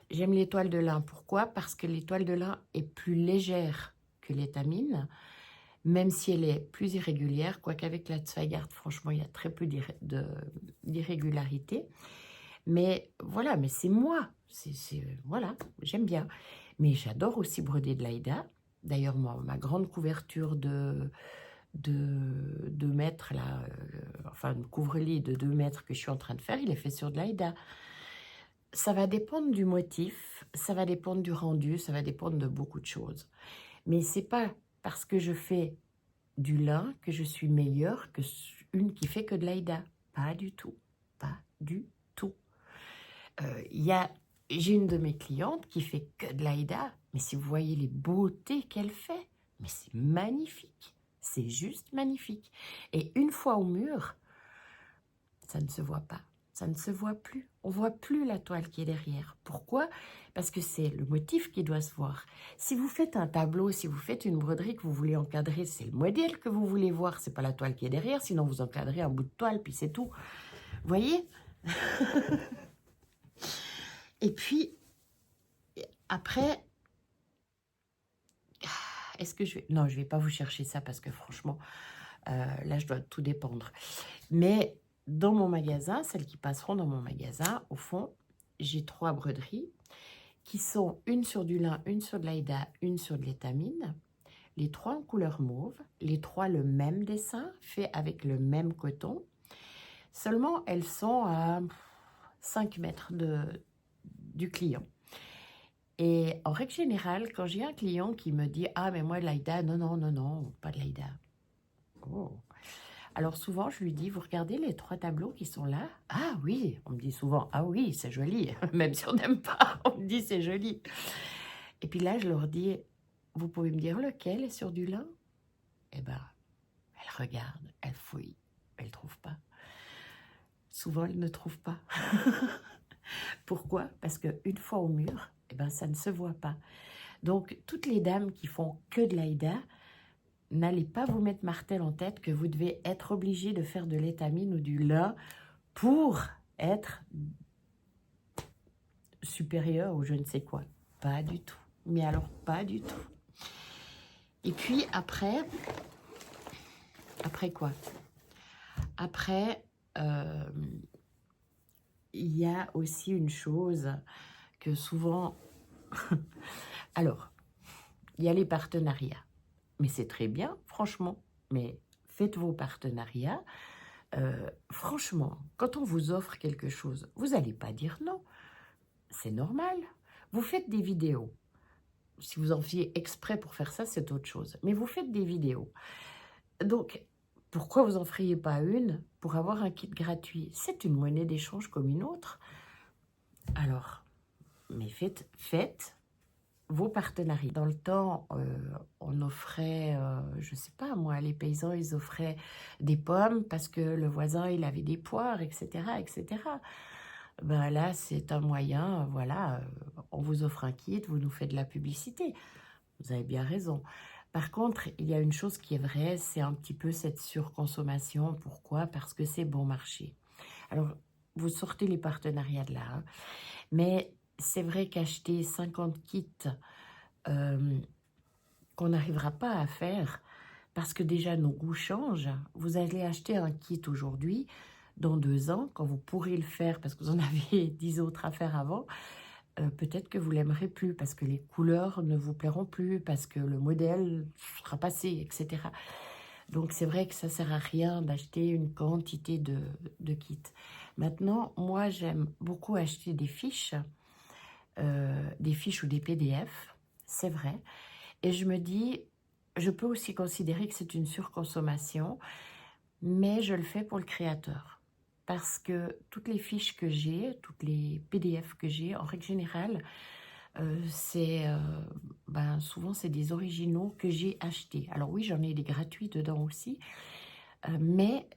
J'aime l'étoile de lin. Pourquoi? Parce que l'étoile de lin est plus légère que l'étamine, même si elle est plus irrégulière, quoique avec la Zweigart, franchement, il y a très peu d'irrégularité. Mais voilà, mais c'est moi. Voilà, j'aime bien. Mais j'adore aussi broder de l'Aïda. D'ailleurs, ma grande couverture de 2 mètres, là, enfin, un couvre-lit de 2 mètres que je suis en train de faire, il est fait sur de l'Aïda. Ça va dépendre du motif, ça va dépendre du rendu, ça va dépendre de beaucoup de choses. Mais c'est pas parce que je fais du lin que je suis meilleure que une qui fait que de l'Aïda. Pas du tout. Pas du tout. J'ai une de mes clientes qui fait que de l'Aïda, mais si vous voyez les beautés qu'elle fait, mais c'est magnifique. C'est juste magnifique. Et une fois au mur, ça ne se voit pas. Ça ne se voit plus. On ne voit plus la toile qui est derrière. Pourquoi? Parce que c'est le motif qui doit se voir. Si vous faites un tableau, si vous faites une broderie que vous voulez encadrer, c'est le modèle que vous voulez voir. Ce n'est pas la toile qui est derrière, sinon vous encadrez un bout de toile, puis c'est tout. Vous voyez? Et puis, après, est-ce que je vais... Non, je ne vais pas vous chercher ça parce que franchement, là, je dois tout dépendre. Mais dans mon magasin, celles qui passeront dans mon magasin, au fond, j'ai 3 broderies qui sont une sur du lin, une sur de l'Aïda, une sur de l'étamine. Les 3 en couleur mauve, les 3 le même dessin, fait avec le même coton. Seulement, elles sont à 5 mètres du client. Et en règle générale, quand j'ai un client qui me dit « Ah, mais moi, l'Aïda, non, non, non, non, pas de l'Aïda. » Oh. Alors souvent, je lui dis « Vous regardez les 3 tableaux qui sont là ?»« Ah oui !» On me dit souvent « Ah oui, c'est joli. » Même si on n'aime pas, on me dit « C'est joli. » Et puis là, je leur dis « Vous pouvez me dire lequel est sur du lin ?» Eh bien, elle regarde, elle fouille, elle ne trouve pas. Souvent, elle ne trouve pas. Pourquoi? Parce qu'une fois au mur, eh ben, ça ne se voit pas. Donc, toutes les dames qui font que de l'Aïda, n'allez pas vous mettre martel en tête que vous devez être obligé de faire de l'étamine ou du lin pour être supérieur ou je ne sais quoi. Pas du tout. Mais alors, pas du tout. Et puis, après quoi? Après, il y a aussi une chose que souvent... Alors, il y a les partenariats. Mais c'est très bien, franchement. Mais faites vos partenariats. Franchement, quand on vous offre quelque chose, vous n'allez pas dire non. C'est normal. Vous faites des vidéos. si vous en fiez exprès pour faire ça, c'est autre chose. Mais vous faites des vidéos. Donc, pourquoi vous n'en feriez pas une pour avoir un kit gratuit? C'est une monnaie d'échange comme une autre. Alors, mais faites vos partenariats. Dans le temps, on offrait, je ne sais pas moi, les paysans, ils offraient des pommes parce que le voisin, il avait des poires, etc., etc. Ben là, c'est un moyen, voilà, on vous offre un kit, vous nous faites de la publicité. Vous avez bien raison. Par contre, il y a une chose qui est vraie, c'est un petit peu cette surconsommation. Pourquoi? Parce que c'est bon marché. Alors, vous sortez les partenariats de là, hein. Mais c'est vrai qu'acheter 50 kits qu'on n'arrivera pas à faire, parce que déjà nos goûts changent. Vous allez acheter un kit aujourd'hui, dans 2 ans, quand vous pourrez le faire, parce que vous en avez 10 autres à faire avant, peut-être que vous l'aimerez plus, parce que les couleurs ne vous plairont plus, parce que le modèle sera passé, etc. Donc c'est vrai que ça sert à rien d'acheter une quantité de kits. Maintenant, moi j'aime beaucoup acheter des fiches ou des PDF, c'est vrai. Et je me dis, je peux aussi considérer que c'est une surconsommation, mais je le fais pour le créateur. Parce que toutes les fiches que j'ai, toutes les PDF que j'ai, en règle générale, souvent c'est des originaux que j'ai achetés. Alors oui, j'en ai des gratuits dedans aussi, mais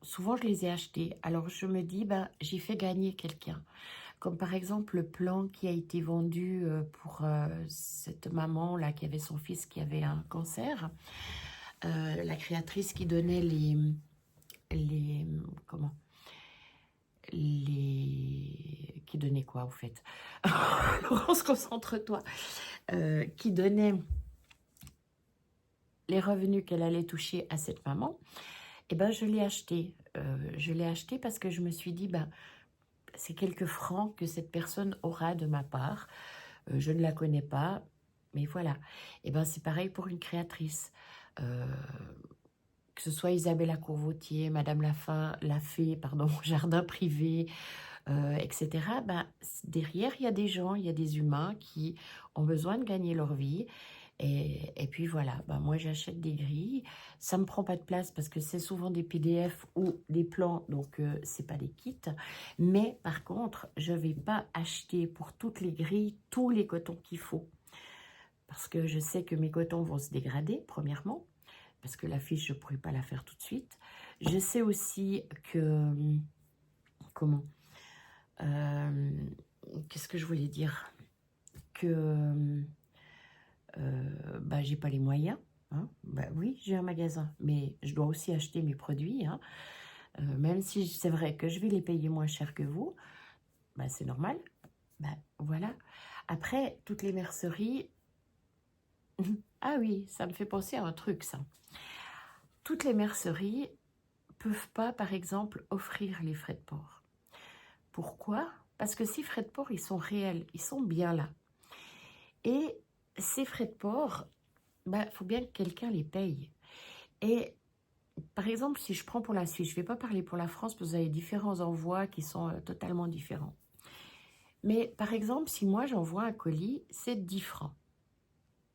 souvent je les ai achetés. Alors je me dis, j'ai fait gagner quelqu'un. Comme par exemple le plan qui a été vendu pour cette maman-là qui avait son fils qui avait un cancer. La créatrice qui donnait qui donnait quoi au fait? Laurence, concentre-toi. Qui donnait les revenus qu'elle allait toucher à cette maman. Et ben je l'ai acheté. Je l'ai acheté parce que je me suis dit, c'est quelques francs que cette personne aura de ma part. Je ne la connais pas, mais voilà. Et ben c'est pareil pour une créatrice. Que ce soit Isabella Courvautier, Madame Lafay, pardon, Jardin Privé, etc. Derrière, il y a des gens, il y a des humains qui ont besoin de gagner leur vie. Et puis voilà, moi j'achète des grilles. Ça ne me prend pas de place parce que c'est souvent des PDF ou des plans, donc c'est pas des kits. Mais par contre, je ne vais pas acheter pour toutes les grilles tous les cotons qu'il faut. Parce que je sais que mes cotons vont se dégrader, premièrement. Parce que la fiche, je ne pourrais pas la faire tout de suite. Je sais aussi que... Comment qu'est-ce que je voulais dire? Que j'ai pas les moyens. Hein. Oui, j'ai un magasin, mais je dois aussi acheter mes produits. Hein. Même si c'est vrai que je vais les payer moins cher que vous, c'est normal. Voilà. Après, toutes les merceries... Ah oui, ça me fait penser à un truc, ça. Toutes les merceries peuvent pas, par exemple, offrir les frais de port. Pourquoi? Parce que ces frais de port, ils sont réels, ils sont bien là. Et ces frais de port, faut bien que quelqu'un les paye. Et par exemple, si je prends pour la Suisse, je ne vais pas parler pour la France, parce que vous avez différents envois qui sont totalement différents. Mais par exemple, si moi j'envoie un colis, c'est 10 francs.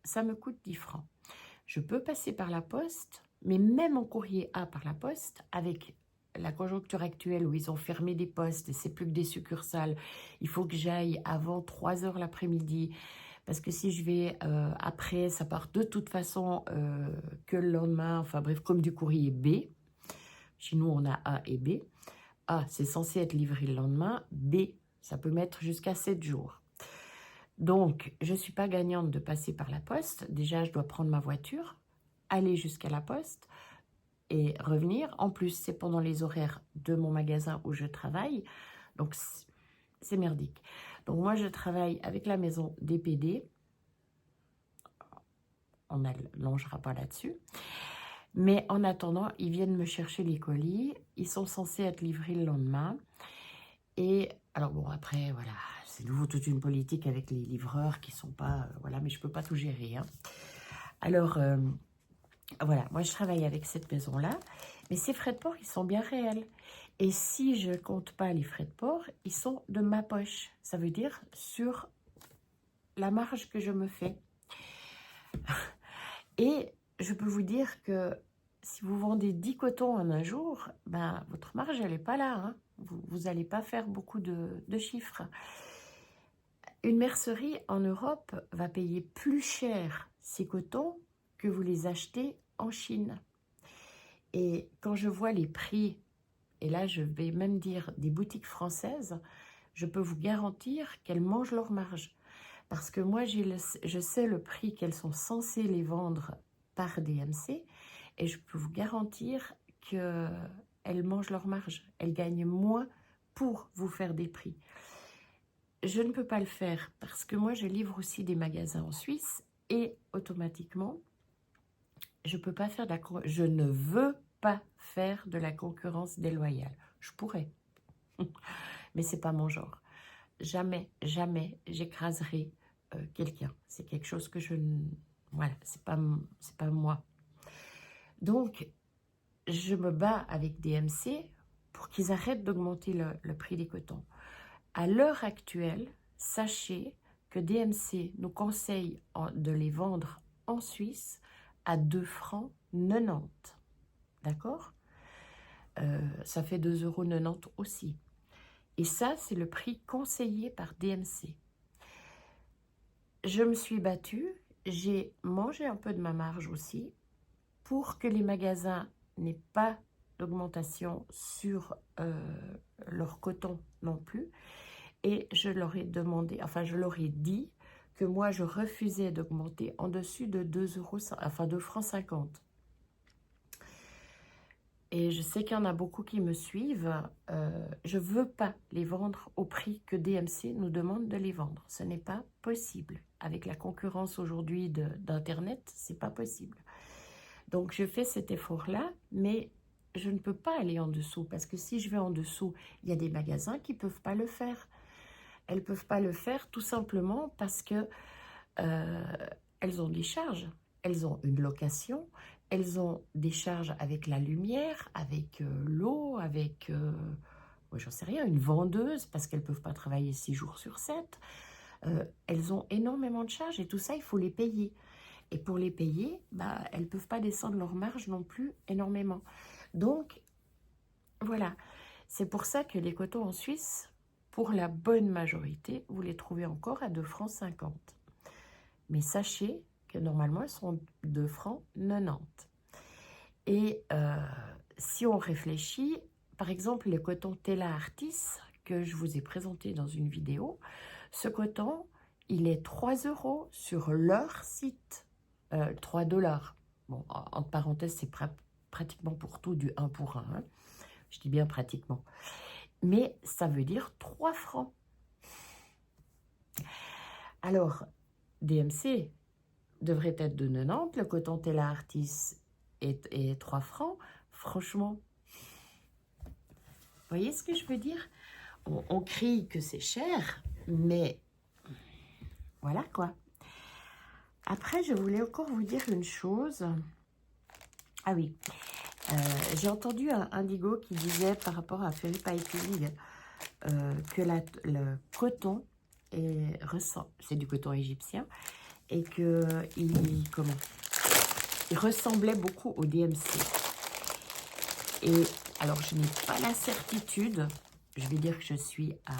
Ça me coûte 10 francs. Je peux passer par la poste, mais même en courrier A par la poste, avec la conjoncture actuelle où ils ont fermé des postes et c'est plus que des succursales, il faut que j'aille avant 3 h l'après-midi, parce que si je vais après, ça part de toute façon que le lendemain, enfin bref, comme du courrier B. Chez nous, on a A et B. A, c'est censé être livré le lendemain. B, ça peut mettre jusqu'à 7 jours. Donc, je ne suis pas gagnante de passer par la poste. Déjà, je dois prendre ma voiture, aller jusqu'à la poste et revenir. En plus, c'est pendant les horaires de mon magasin où je travaille. Donc, c'est merdique. Donc, moi, je travaille avec la maison DPD. On n'allongera pas là-dessus. Mais en attendant, ils viennent me chercher les colis. Ils sont censés être livrés le lendemain. Et alors bon, après, voilà, c'est nouveau toute une politique avec les livreurs qui sont pas... voilà, mais je peux pas tout gérer. Hein. Alors, voilà, moi je travaille avec cette maison-là. Mais ces frais de port, ils sont bien réels. Et si je compte pas les frais de port, ils sont de ma poche. Ça veut dire sur la marge que je me fais. Et je peux vous dire que si vous vendez 10 cotons en un jour, ben, votre marge, elle n'est pas là. Hein. Vous n'allez pas faire beaucoup de chiffres. Une mercerie en Europe va payer plus cher ces cotons que vous les achetez en Chine. Et quand je vois les prix, et là je vais même dire des boutiques françaises, je peux vous garantir qu'elles mangent leur marge. Parce que moi, je sais le prix qu'elles sont censées les vendre par DMC, et je peux vous garantir qu'elles mangent leur marge. Elles gagnent moins pour vous faire des prix. Je ne peux pas le faire parce que moi, je livre aussi des magasins en Suisse et automatiquement, je peux pas faire je ne veux pas faire de la concurrence déloyale. Je pourrais, mais c'est pas mon genre. Jamais, jamais j'écraserai quelqu'un. C'est quelque chose que je ne... Voilà, c'est pas moi. Donc, je me bats avec DMC pour qu'ils arrêtent d'augmenter le prix des cotons. À l'heure actuelle, sachez que DMC nous conseille de les vendre en Suisse à 2 francs 90. D'accord? Ça fait 2,90 € aussi. Et ça, c'est le prix conseillé par DMC. Je me suis battue, j'ai mangé un peu de ma marge aussi pour que les magasins n'aient pas d'augmentation sur leur coton non plus. Et je leur ai demandé, enfin je leur ai dit que moi je refusais d'augmenter en dessus de 2 francs 50. Et je sais qu'il y en a beaucoup qui me suivent. Je ne veux pas les vendre au prix que DMC nous demande de les vendre. Ce n'est pas possible. Avec la concurrence aujourd'hui d'Internet, ce n'est pas possible. Donc, je fais cet effort-là, mais je ne peux pas aller en dessous. Parce que si je vais en dessous, il y a des magasins qui ne peuvent pas le faire. Elles ne peuvent pas le faire tout simplement parce que elles ont des charges. Elles ont une location, elles ont des charges avec la lumière, avec l'eau, avec, j'en sais rien, une vendeuse, parce qu'elles ne peuvent pas travailler 6 jours sur 7. Elles ont énormément de charges et tout ça, il faut les payer. Et pour les payer, bah, elles ne peuvent pas descendre leur marge non plus énormément. Donc, voilà. C'est pour ça que les cotons en Suisse, pour la bonne majorité, vous les trouvez encore à 2 francs 50. Mais sachez que normalement, elles sont 2 francs 90. Et si on réfléchit, par exemple, le coton Tela Artis, que je vous ai présenté dans une vidéo, ce coton, il est 3 € sur leur site, 3 $. Bon, entre parenthèses, c'est pratiquement pour tout du 1 pour 1. Hein. Je dis bien pratiquement. Mais ça veut dire 3 francs. Alors, DMC devrait être de 90, le coton Tela Artis est 3 francs. Franchement, vous voyez ce que je veux dire? On crie que c'est cher, mais voilà quoi. Après, je voulais encore vous dire une chose. Ah oui, j'ai entendu un Indigo qui disait par rapport à Fairy Piping que le coton c'est du coton égyptien et qu'il ressemblait beaucoup au DMC. Et alors, je n'ai pas la certitude, je vais dire que je suis à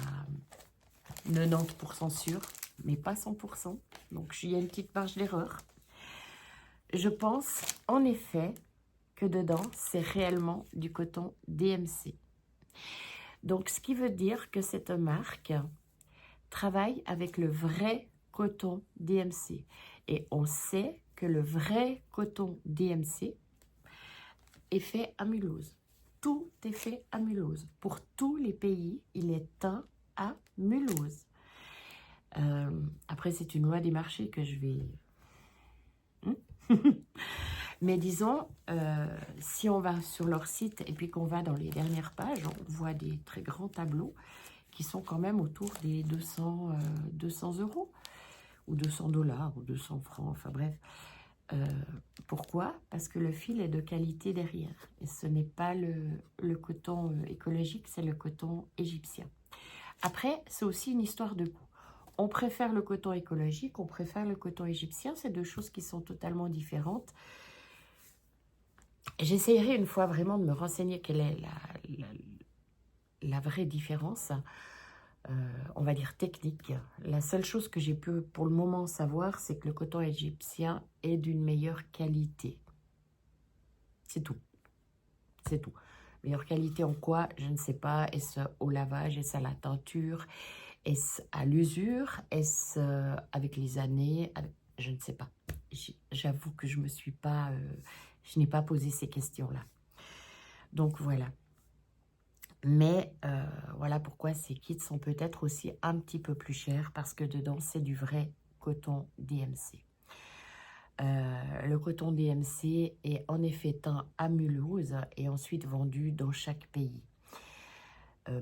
90% sûre, mais pas 100%. Donc, il y a une petite marge d'erreur. Je pense, en effet, que dedans, c'est réellement du coton DMC. Donc, ce qui veut dire que cette marque travaille avec le vrai coton DMC. Et on sait que le vrai coton DMC est fait à Mulhouse. Tout est fait à Mulhouse. Pour tous les pays, il est teint à Mulhouse. Après, c'est une loi des marchés que je vais... Mais disons, si on va sur leur site et puis qu'on va dans les dernières pages, on voit des très grands tableaux qui sont quand même autour des 200 € ou 200 $ ou 200 francs, enfin bref. Pourquoi? Parce que le fil est de qualité derrière. Et ce n'est pas le coton écologique, c'est le coton égyptien. Après, c'est aussi une histoire de goût. On préfère le coton écologique, on préfère le coton égyptien. C'est deux choses qui sont totalement différentes. J'essayerai une fois vraiment de me renseigner quelle est la vraie différence, on va dire technique. La seule chose que j'ai pu pour le moment savoir, c'est que le coton égyptien est d'une meilleure qualité. C'est tout. C'est tout. Meilleure qualité en quoi? Je ne sais pas. Est-ce au lavage? Est-ce à la teinture? Est-ce à l'usure? Est-ce avec les années? Je ne sais pas. J'avoue que je n'ai pas posé ces questions-là. Donc voilà. Mais voilà pourquoi ces kits sont peut-être aussi un petit peu plus chers parce que dedans, c'est du vrai coton DMC. Le coton DMC est en effet teint à Mulhouse et ensuite vendu dans chaque pays.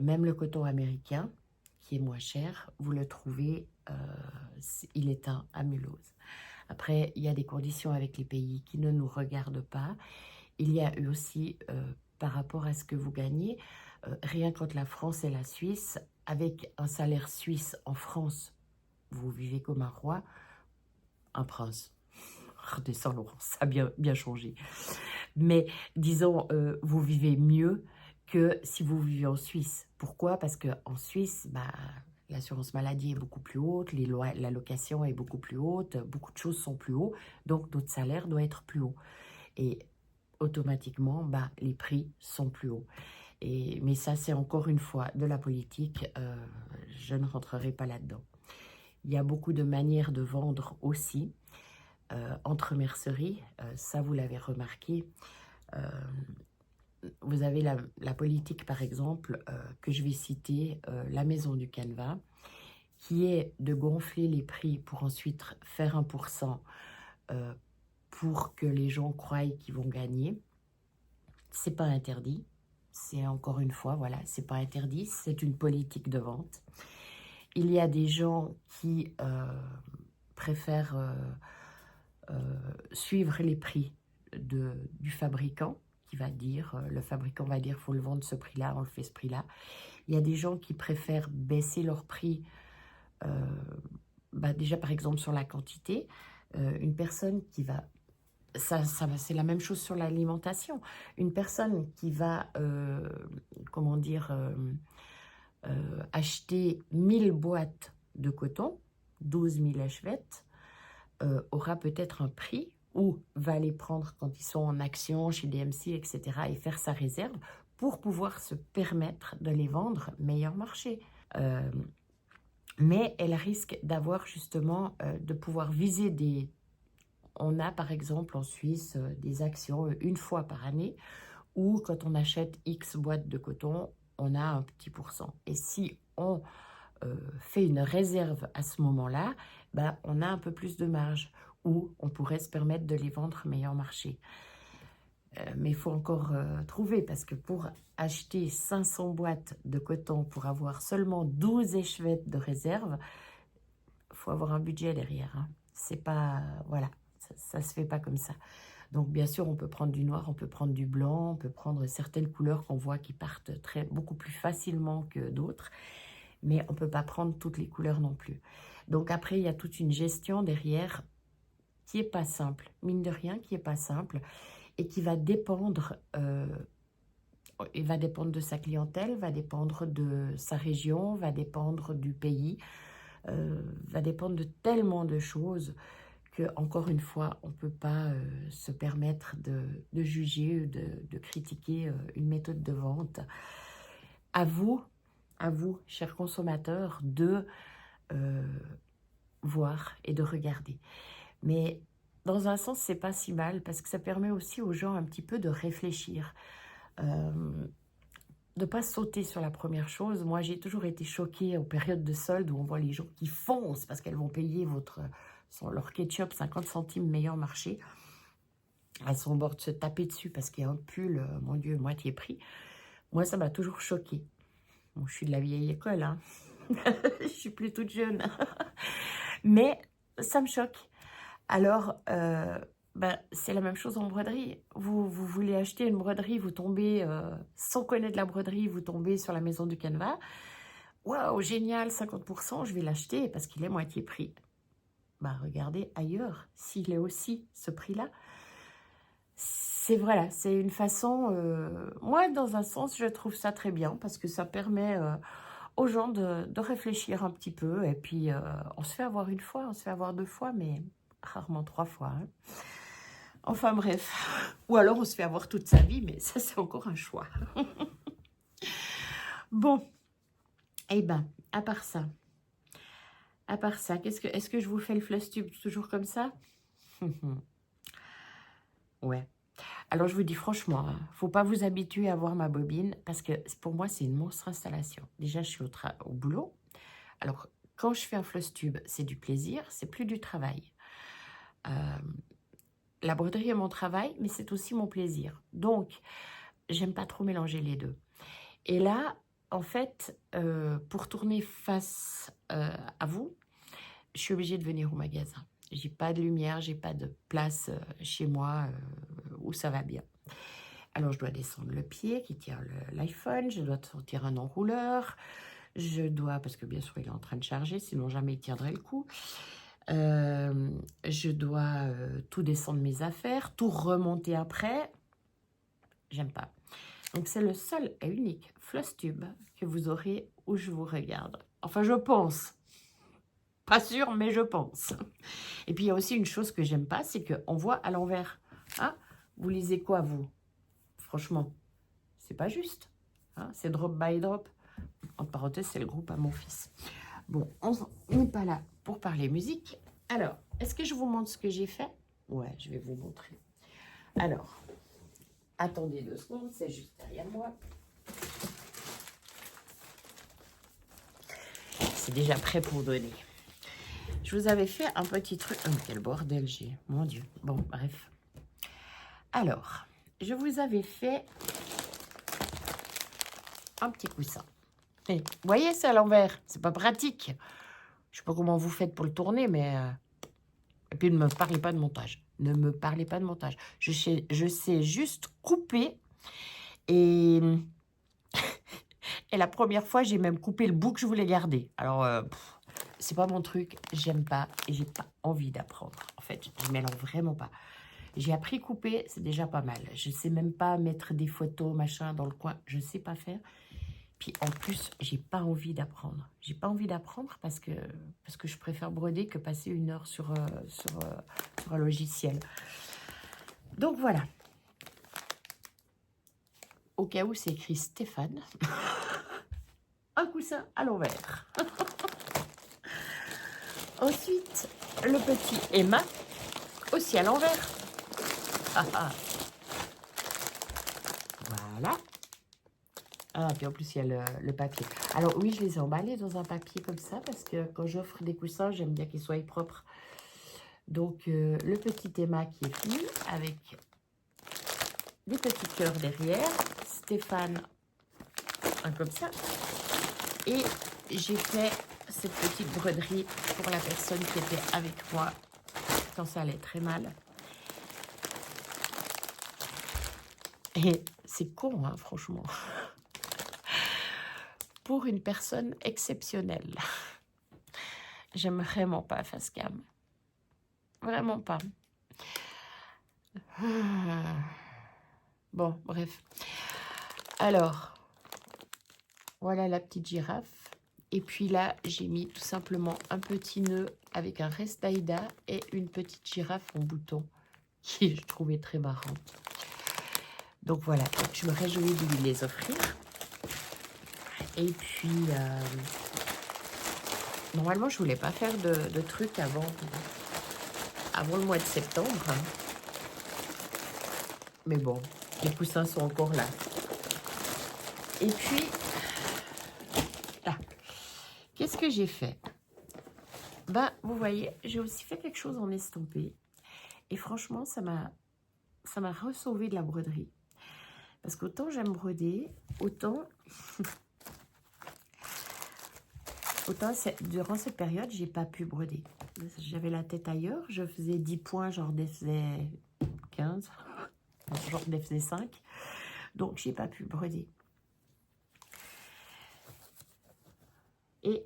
Même le coton américain, qui est moins cher, vous le trouvez, il est teint à Mulhouse. Après, il y a des conditions avec les pays qui ne nous regardent pas. Il y a eu aussi, par rapport à ce que vous gagnez, rien qu'entre la France et la Suisse, avec un salaire suisse en France, vous vivez comme un roi, un prince. Redescends, Laurence, ça a bien changé. Mais disons, vous vivez mieux que si vous vivez en Suisse. Pourquoi? Parce qu'en Suisse, l'assurance maladie est beaucoup plus haute, la location est beaucoup plus haute, beaucoup de choses sont plus hauts, donc notre salaire doit être plus haut. Et automatiquement, les prix sont plus hauts. Mais ça, c'est encore une fois de la politique, je ne rentrerai pas là-dedans. Il y a beaucoup de manières de vendre aussi, entre merceries, ça vous l'avez remarqué. Vous avez la politique, par exemple, que je vais citer, la Maison du Canevas, qui est de gonfler les prix pour ensuite faire 1% pour que les gens croient qu'ils vont gagner. C'est pas interdit. C'est encore une fois, voilà, c'est pas interdit, c'est une politique de vente. Il y a des gens qui préfèrent suivre les prix du fabricant, qui va dire, le fabricant va dire, faut le vendre ce prix-là, on le fait ce prix-là. Il y a des gens qui préfèrent baisser leur prix, déjà par exemple sur la quantité. Une personne qui va... c'est la même chose sur l'alimentation. Une personne qui va, comment dire, acheter 1000 boîtes de coton, 12 000 échevettes, aura peut-être un prix ou va les prendre quand ils sont en action chez DMC, etc. et faire sa réserve pour pouvoir se permettre de les vendre meilleur marché. Mais elle risque d'avoir justement, de pouvoir viser des... On a par exemple en Suisse des actions une fois par année où quand on achète X boîtes de coton, on a un petit pourcent. Et si on fait une réserve à ce moment-là, on a un peu plus de marge ou on pourrait se permettre de les vendre meilleur marché. Mais il faut encore trouver parce que pour acheter 500 boîtes de coton pour avoir seulement 12 échevettes de réserve, il faut avoir un budget derrière. Hein. C'est pas... voilà, ça se fait pas comme ça. Donc, bien sûr, on peut prendre du noir, on peut prendre du blanc, on peut prendre certaines couleurs qu'on voit qui partent beaucoup plus facilement que d'autres. Mais on ne peut pas prendre toutes les couleurs non plus. Donc, après, il y a toute une gestion derrière qui n'est pas simple. Mine de rien, qui n'est pas simple et qui va dépendre... il va dépendre de sa clientèle, va dépendre de sa région, va dépendre du pays, va dépendre de tellement de choses que, encore une fois, on ne peut pas se permettre de juger, de critiquer une méthode de vente. À vous, chers consommateurs, de voir et de regarder. Mais dans un sens, c'est pas si mal parce que ça permet aussi aux gens un petit peu de réfléchir. De ne pas sauter sur la première chose. Moi, j'ai toujours été choquée aux périodes de solde où on voit les gens qui foncent parce qu'elles vont payer leur ketchup 50 centimes meilleur marché. Elles sont au bord de se taper dessus parce qu'il y a un pull, mon Dieu, moitié prix. Moi, ça m'a toujours choquée. Bon, je suis de la vieille école, hein. Je suis plus toute jeune. Mais ça me choque. Alors, c'est la même chose en broderie. Vous voulez acheter une broderie, vous tombez, sans connaître la broderie, vous tombez sur la Maison du Canevas. waouh, génial, 50%, je vais l'acheter parce qu'il est moitié prix. Bah, regardez ailleurs, s'il est aussi ce prix-là. C'est voilà, c'est une façon, moi, dans un sens, je trouve ça très bien parce que ça permet aux gens de réfléchir un petit peu. Et puis, on se fait avoir une fois, on se fait avoir 2 fois, mais rarement 3 fois, hein. Enfin bref, ou alors on se fait avoir toute sa vie, mais ça, c'est encore un choix. Bon, eh ben, à part ça, est-ce que je vous fais le Flosstube toujours comme ça? Ouais. Alors, je vous dis franchement, hein, faut pas vous habituer à voir ma bobine parce que pour moi, c'est une monstre installation. Déjà, je suis au boulot. Alors, quand je fais un Flosstube, c'est du plaisir, c'est plus du travail. Euh, la broderie est mon travail, mais c'est aussi mon plaisir. Donc, j'aime pas trop mélanger les deux. Et là, en fait, pour tourner face à vous, je suis obligée de venir au magasin. J'ai pas de lumière, j'ai pas de place chez moi où ça va bien. Alors, je dois descendre le pied qui tient l'iPhone, je dois sortir un enrouleur, je dois, parce que bien sûr, il est en train de charger, sinon jamais il tiendrait le coup. Je dois tout descendre mes affaires, tout remonter après. J'aime pas. Donc, c'est le seul et unique Flosstube que vous aurez où je vous regarde. Enfin, je pense. Pas sûr, mais je pense. Et puis, il y a aussi une chose que j'aime pas, c'est qu'on voit à l'envers. Ah, vous lisez quoi, vous? Franchement, c'est pas juste. Hein, c'est drop by drop. En parenthèse, c'est le groupe à mon fils. Bon, on n'est pas là pour parler musique. Alors, est-ce que je vous montre ce que j'ai fait? Ouais, je vais vous montrer. Alors, attendez 2 secondes, c'est juste derrière moi. C'est déjà prêt pour donner. Je vous avais fait un petit truc. Oh, quel bordel j'ai. Mon Dieu. Bon, bref. Alors, je vous avais fait un petit coussin. Et, vous voyez, c'est à l'envers. C'est pas pratique. Je sais pas comment vous faites pour le tourner, mais... Et puis, ne me parlez pas de montage. Ne me parlez pas de montage. Je sais juste couper. Et la première fois, j'ai même coupé le bout que je voulais garder. Alors, c'est pas mon truc. J'aime pas et j'ai pas envie d'apprendre. En fait, je mélange vraiment pas. J'ai appris couper, c'est déjà pas mal. Je sais même pas mettre des photos, machin, dans le coin. Je sais pas faire. Puis en plus, j'ai pas envie d'apprendre. J'ai pas envie d'apprendre parce que je préfère broder que passer 1 heure sur un logiciel. Donc voilà. Au cas où c'est écrit Stéphane. Un coussin à l'envers. Ensuite, le petit Emma, aussi à l'envers. Ah, ah. Voilà. Ah, puis en plus, il y a le papier. Alors oui, je les ai emballés dans un papier comme ça, parce que quand j'offre des coussins, j'aime bien qu'ils soient propres. Donc, le petit Emma qui est fini, avec des petits cœurs derrière. Stéphane, un comme ça. Et j'ai fait cette petite broderie pour la personne qui était avec moi quand ça allait très mal. Et c'est con, hein, franchement. Pour une personne exceptionnelle. J'aime vraiment pas face cam. Vraiment pas. Bon, bref. Alors, voilà la petite girafe. Et puis là, j'ai mis tout simplement un petit nœud avec un reste d'Aïda et une petite girafe en bouton qui je trouvais très marrante. Donc voilà, donc je me réjouis de lui les offrir. Et puis, normalement, je voulais pas faire de trucs avant le mois de septembre. Hein. Mais bon, les coussins sont encore là. Et puis, là, qu'est-ce que j'ai fait? Ben, vous voyez, j'ai aussi fait quelque chose en estampé. Et franchement, ça m'a ressauvé de la broderie. Parce qu'autant j'aime broder, autant durant cette période, j'ai pas pu broder. J'avais la tête ailleurs, je faisais 10 points, genre je faisais 15, genre je faisais 5. Donc, j'ai pas pu broder. Et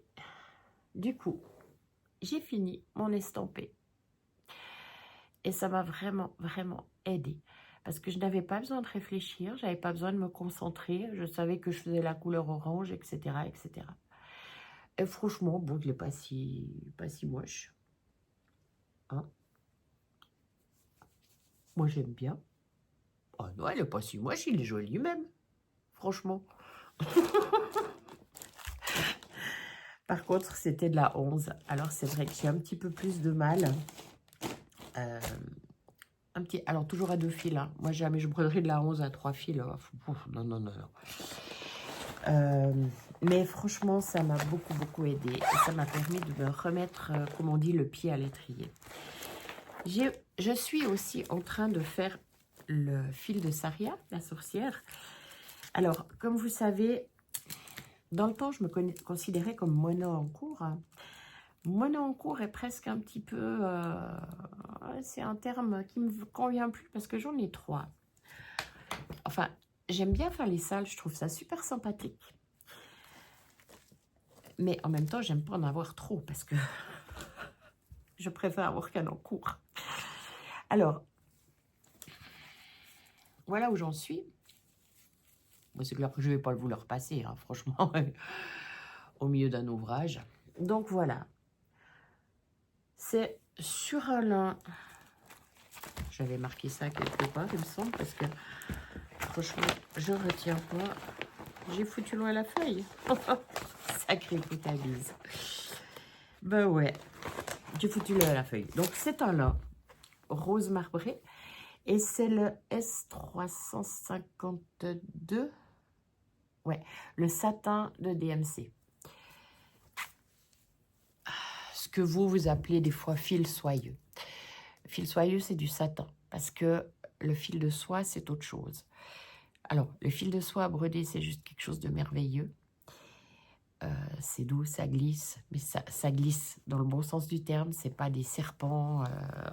du coup, j'ai fini mon estampé. Et ça m'a vraiment, vraiment aidé. Parce que je n'avais pas besoin de réfléchir, j'avais pas besoin de me concentrer. Je savais que je faisais la couleur orange, etc., etc. Et franchement, bon, il n'est pas si moche. Hein? Moi, j'aime bien. Oh non, il n'est pas si moche, il est joli même. Franchement. Par contre, c'était de la 11. Alors, c'est vrai que j'ai un petit peu plus de mal. Alors, toujours à 2 fils. Hein. Moi, jamais je broderai de la 11 à 3 fils. Non, non, non, non. Mais franchement, ça m'a beaucoup, beaucoup aidé. Et ça m'a permis de me remettre, comme on dit, le pied à l'étrier. Je suis aussi en train de faire le fil de Saria, la sorcière. Alors, comme vous savez, dans le temps, je me considérais comme mono en cours. Mono en cours est presque un petit peu... c'est un terme qui ne me convient plus parce que j'en ai 3. Enfin, j'aime bien faire les salles, je trouve ça super sympathique. Mais en même temps, j'aime pas en avoir trop parce que je préfère avoir qu'un en cours. Alors, voilà où j'en suis. Bon, c'est clair que je ne vais pas vous le repasser, hein, franchement, au milieu d'un ouvrage. Donc voilà. C'est sur un lin. J'avais marqué ça quelque part, il me semble, parce que franchement, je ne retiens pas. J'ai foutu loin la feuille. Sacré putabise. Ben ouais, j'ai foutu loin la feuille. Donc c'est un lin rose marbré. Et c'est le S352. Ouais, le satin de DMC. Ce que vous appelez des fois fil soyeux. Fil soyeux, c'est du satin. Parce que le fil de soie, c'est autre chose. Alors, le fil de soie à broder, c'est juste quelque chose de merveilleux. C'est doux, ça glisse. Mais ça glisse dans le bon sens du terme. C'est pas des serpents.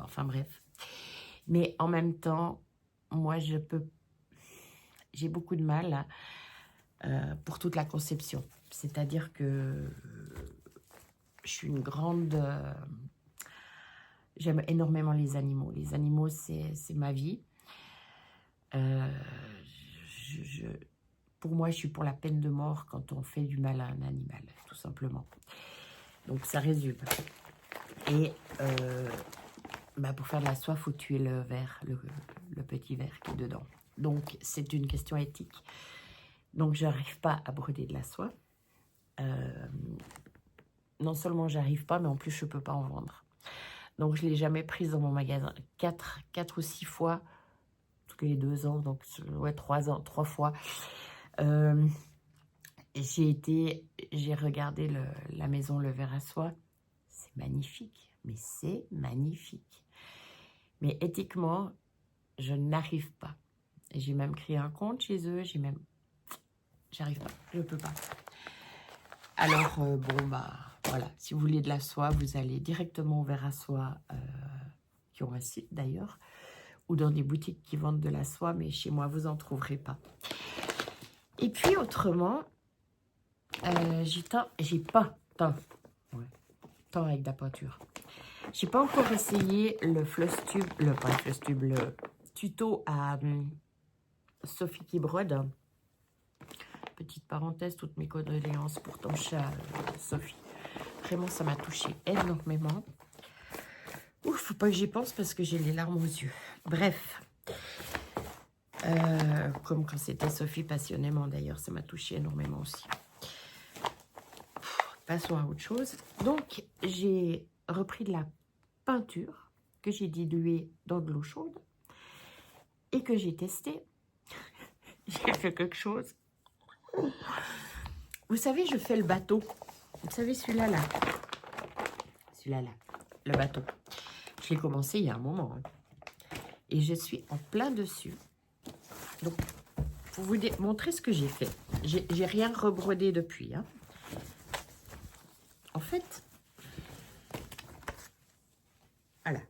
Enfin bref. Mais en même temps, moi, j'ai beaucoup de mal pour toute la conception. C'est-à-dire que je suis une grande... j'aime énormément les animaux. Les animaux, c'est ma vie. Pour moi, je suis pour la peine de mort quand on fait du mal à un animal, tout simplement. Donc, ça résume. Et pour faire de la soie, il faut tuer le ver, le petit ver qui est dedans. Donc, c'est une question éthique. Donc, je n'arrive pas à broder de la soie. Non seulement j'arrive pas, mais en plus, je ne peux pas en vendre. Donc, je ne l'ai jamais prise dans mon magasin. 4 ou 6 fois, tous les 2 ans, donc ouais, 3 fois. J'ai regardé la maison Le Ver à Soie. C'est magnifique, mais c'est magnifique. Mais éthiquement, je n'arrive pas. J'ai même créé un compte chez eux, j'arrive pas, je peux pas. Alors, voilà, si vous voulez de la soie, vous allez directement au Ver à Soie, qui ont un site d'ailleurs, ou dans des boutiques qui vendent de la soie, mais chez moi, vous n'en trouverez pas. Et puis, autrement, j'ai pas tant avec de la peinture. J'ai pas encore essayé le le tuto à Sophie qui brode. Petite parenthèse, toutes mes condoléances pour ton chat, Sophie. Vraiment, ça m'a touchée énormément. Ouf, faut pas que j'y pense parce que j'ai les larmes aux yeux. Bref. Comme quand c'était Sophie passionnément, d'ailleurs, ça m'a touchée énormément aussi. Passons à autre chose. Donc, j'ai repris de la peinture que j'ai diluée dans de l'eau chaude et que j'ai testé. J'ai fait quelque chose. Vous savez, je fais le bateau. Vous savez, celui-là, là. Celui-là, là. Le bateau. Je l'ai commencé il y a un moment. Hein. Et je suis en plein dessus. Donc, pour vous montrer ce que j'ai fait. J'ai rien rebrodé depuis. Hein. En fait, voilà.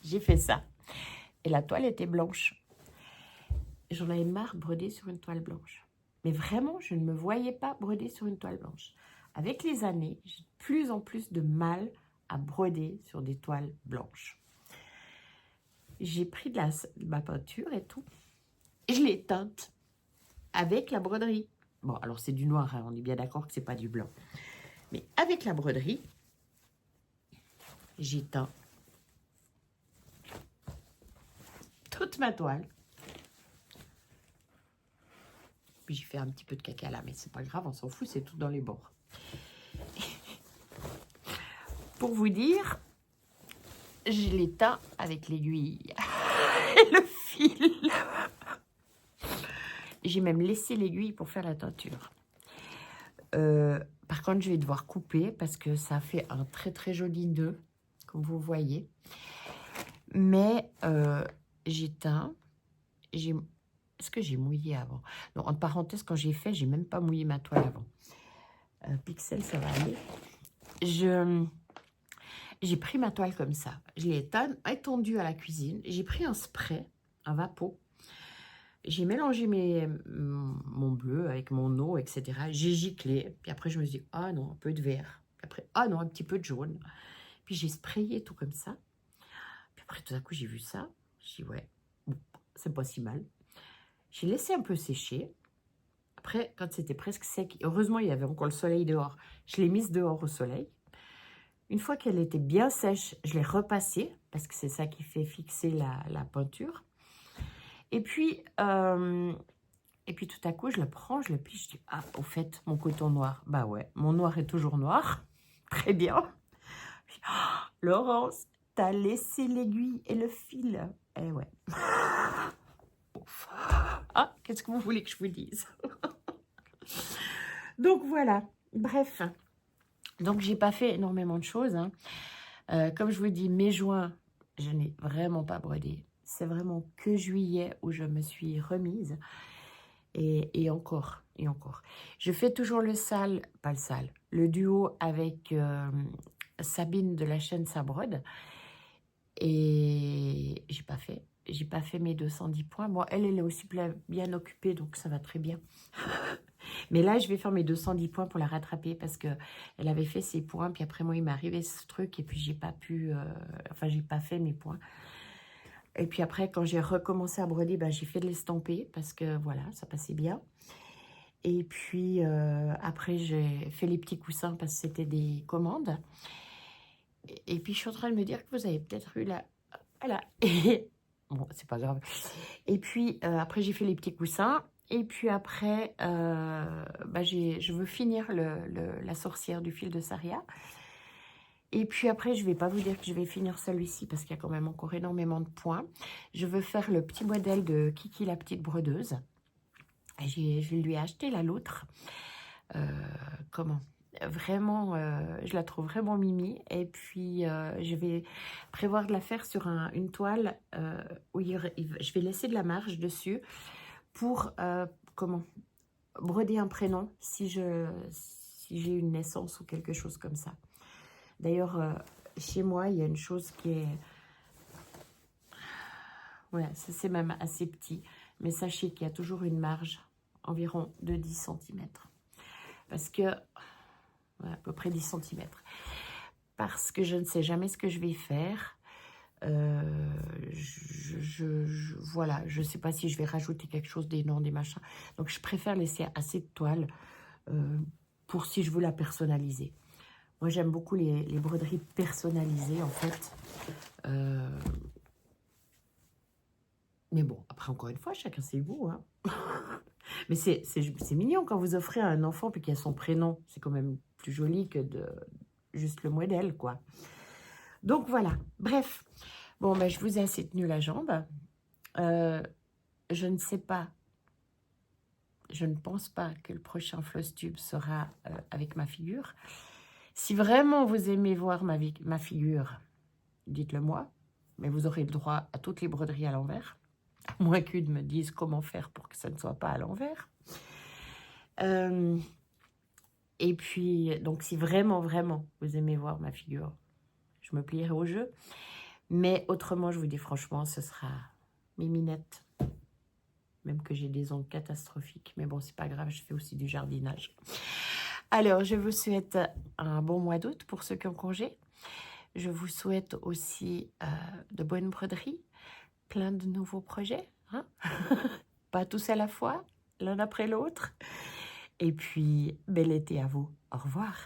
J'ai fait ça. Et la toile était blanche. J'en avais marre de broder sur une toile blanche. Mais vraiment, je ne me voyais pas broder sur une toile blanche. Avec les années, j'ai de plus en plus de mal à broder sur des toiles blanches. J'ai pris de ma peinture et tout, et je l'ai teinte avec la broderie. Bon, alors c'est du noir, hein, on est bien d'accord que c'est pas du blanc. Mais avec la broderie, j'ai teint toute ma toile. Puis j'ai fait un petit peu de caca là, mais c'est pas grave, on s'en fout, c'est tout dans les bords. Pour vous dire, je l'ai teint avec l'aiguille et le fil. J'ai même laissé l'aiguille pour faire la teinture. Par contre, je vais devoir couper parce que ça fait un très très joli nœud, comme vous voyez. Mais j'ai teint. Est-ce que j'ai mouillé avant? Non, entre parenthèses, quand j'ai fait, j'ai même pas mouillé ma toile avant. Pixel, ça va aller. J'ai pris ma toile comme ça. Je l'ai étendue à la cuisine. J'ai pris un spray, un vapeau. J'ai mélangé mon bleu avec mon eau, etc. J'ai giclé. Puis après, je me suis dit, ah non, un peu de vert. Puis après, ah non, un petit peu de jaune. Puis j'ai sprayé tout comme ça. Puis après, tout à coup, j'ai vu ça. J'ai dit, ouais, bon, c'est pas si mal. J'ai laissé un peu sécher. Après, quand c'était presque sec, heureusement, il y avait encore le soleil dehors. Je l'ai mise dehors au soleil. Une fois qu'elle était bien sèche, je l'ai repassée, parce que c'est ça qui fait fixer la peinture. Et puis tout à coup, je le prends, je le plie, je dis, ah, au fait, mon coton noir. Bah ouais, mon noir est toujours noir. Très bien. Oh, Laurence, t'as laissé l'aiguille et le fil. Eh ouais. Ah, qu'est-ce que vous voulez que je vous dise? Donc voilà, bref. Donc j'ai pas fait énormément de choses. Hein. Comme je vous dis, mai-juin, je n'ai vraiment pas brodé. C'est vraiment que juillet où je me suis remise. Et encore, et encore. Je fais toujours le duo avec Sabine de la chaîne Ça Brode. Et j'ai pas fait mes 210 points. Bon, elle est aussi bien occupée, donc ça va très bien. Mais là, je vais faire mes 210 points pour la rattraper parce que elle avait fait ses points. Puis après, moi, il m'est arrivé ce truc et puis j'ai pas pu... j'ai pas fait mes points. Et puis après, quand j'ai recommencé à broder, ben, j'ai fait de l'estampé parce que voilà, ça passait bien. Et puis après, j'ai fait les petits coussins parce que c'était des commandes. Et puis, je suis en train de me dire que vous avez peut-être eu la... Voilà. Bon, c'est pas grave. Et puis, après, j'ai fait les petits coussins. Et puis après, je veux finir la sorcière du fil de Saria. Et puis après, je ne vais pas vous dire que je vais finir celui-ci parce qu'il y a quand même encore énormément de points. Je veux faire le petit modèle de Kiki, la petite brodeuse. Je lui ai acheté là l'autre. Vraiment, je la trouve vraiment mimi. Et puis, je vais prévoir de la faire sur une toile où je vais laisser de la marge dessus pour, broder un prénom si j'ai une naissance ou quelque chose comme ça. D'ailleurs, chez moi, il y a une chose qui est... Ouais, c'est même assez petit. Mais sachez qu'il y a toujours une marge environ de 10 cm. Parce que... Ouais, à peu près 10 cm. Parce que je ne sais jamais ce que je vais faire. Voilà, je ne sais pas si je vais rajouter quelque chose, des noms, des machins. Donc, je préfère laisser assez de toile pour si je veux la personnaliser. Moi, j'aime beaucoup les broderies personnalisées, en fait. Mais bon, après, encore une fois, chacun ses goûts. Hein. Mais c'est mignon quand vous offrez à un enfant puis qu'il y a son prénom. C'est quand même plus joli que de juste le modèle, quoi. Donc, voilà. Bref. Bon, ben, je vous ai assez tenu la jambe. Je ne sais pas. Je ne pense pas que le prochain Flosstube sera avec ma figure. Si vraiment vous aimez voir ma figure, dites-le moi. Mais vous aurez le droit à toutes les broderies à l'envers. À moins qu'une me dise comment faire pour que ça ne soit pas à l'envers. Et puis, donc, si vraiment, vraiment, vous aimez voir ma figure, je me plierai au jeu. Mais autrement, je vous dis franchement, ce sera mes minettes. même que j'ai des ongles catastrophiques. Mais bon, c'est pas grave, je fais aussi du jardinage. Alors, je vous souhaite un bon mois d'août pour ceux qui ont congé. Je vous souhaite aussi de bonnes broderies, plein de nouveaux projets, hein. Pas tous à la fois, l'un après l'autre. Et puis, bel été à vous. Au revoir.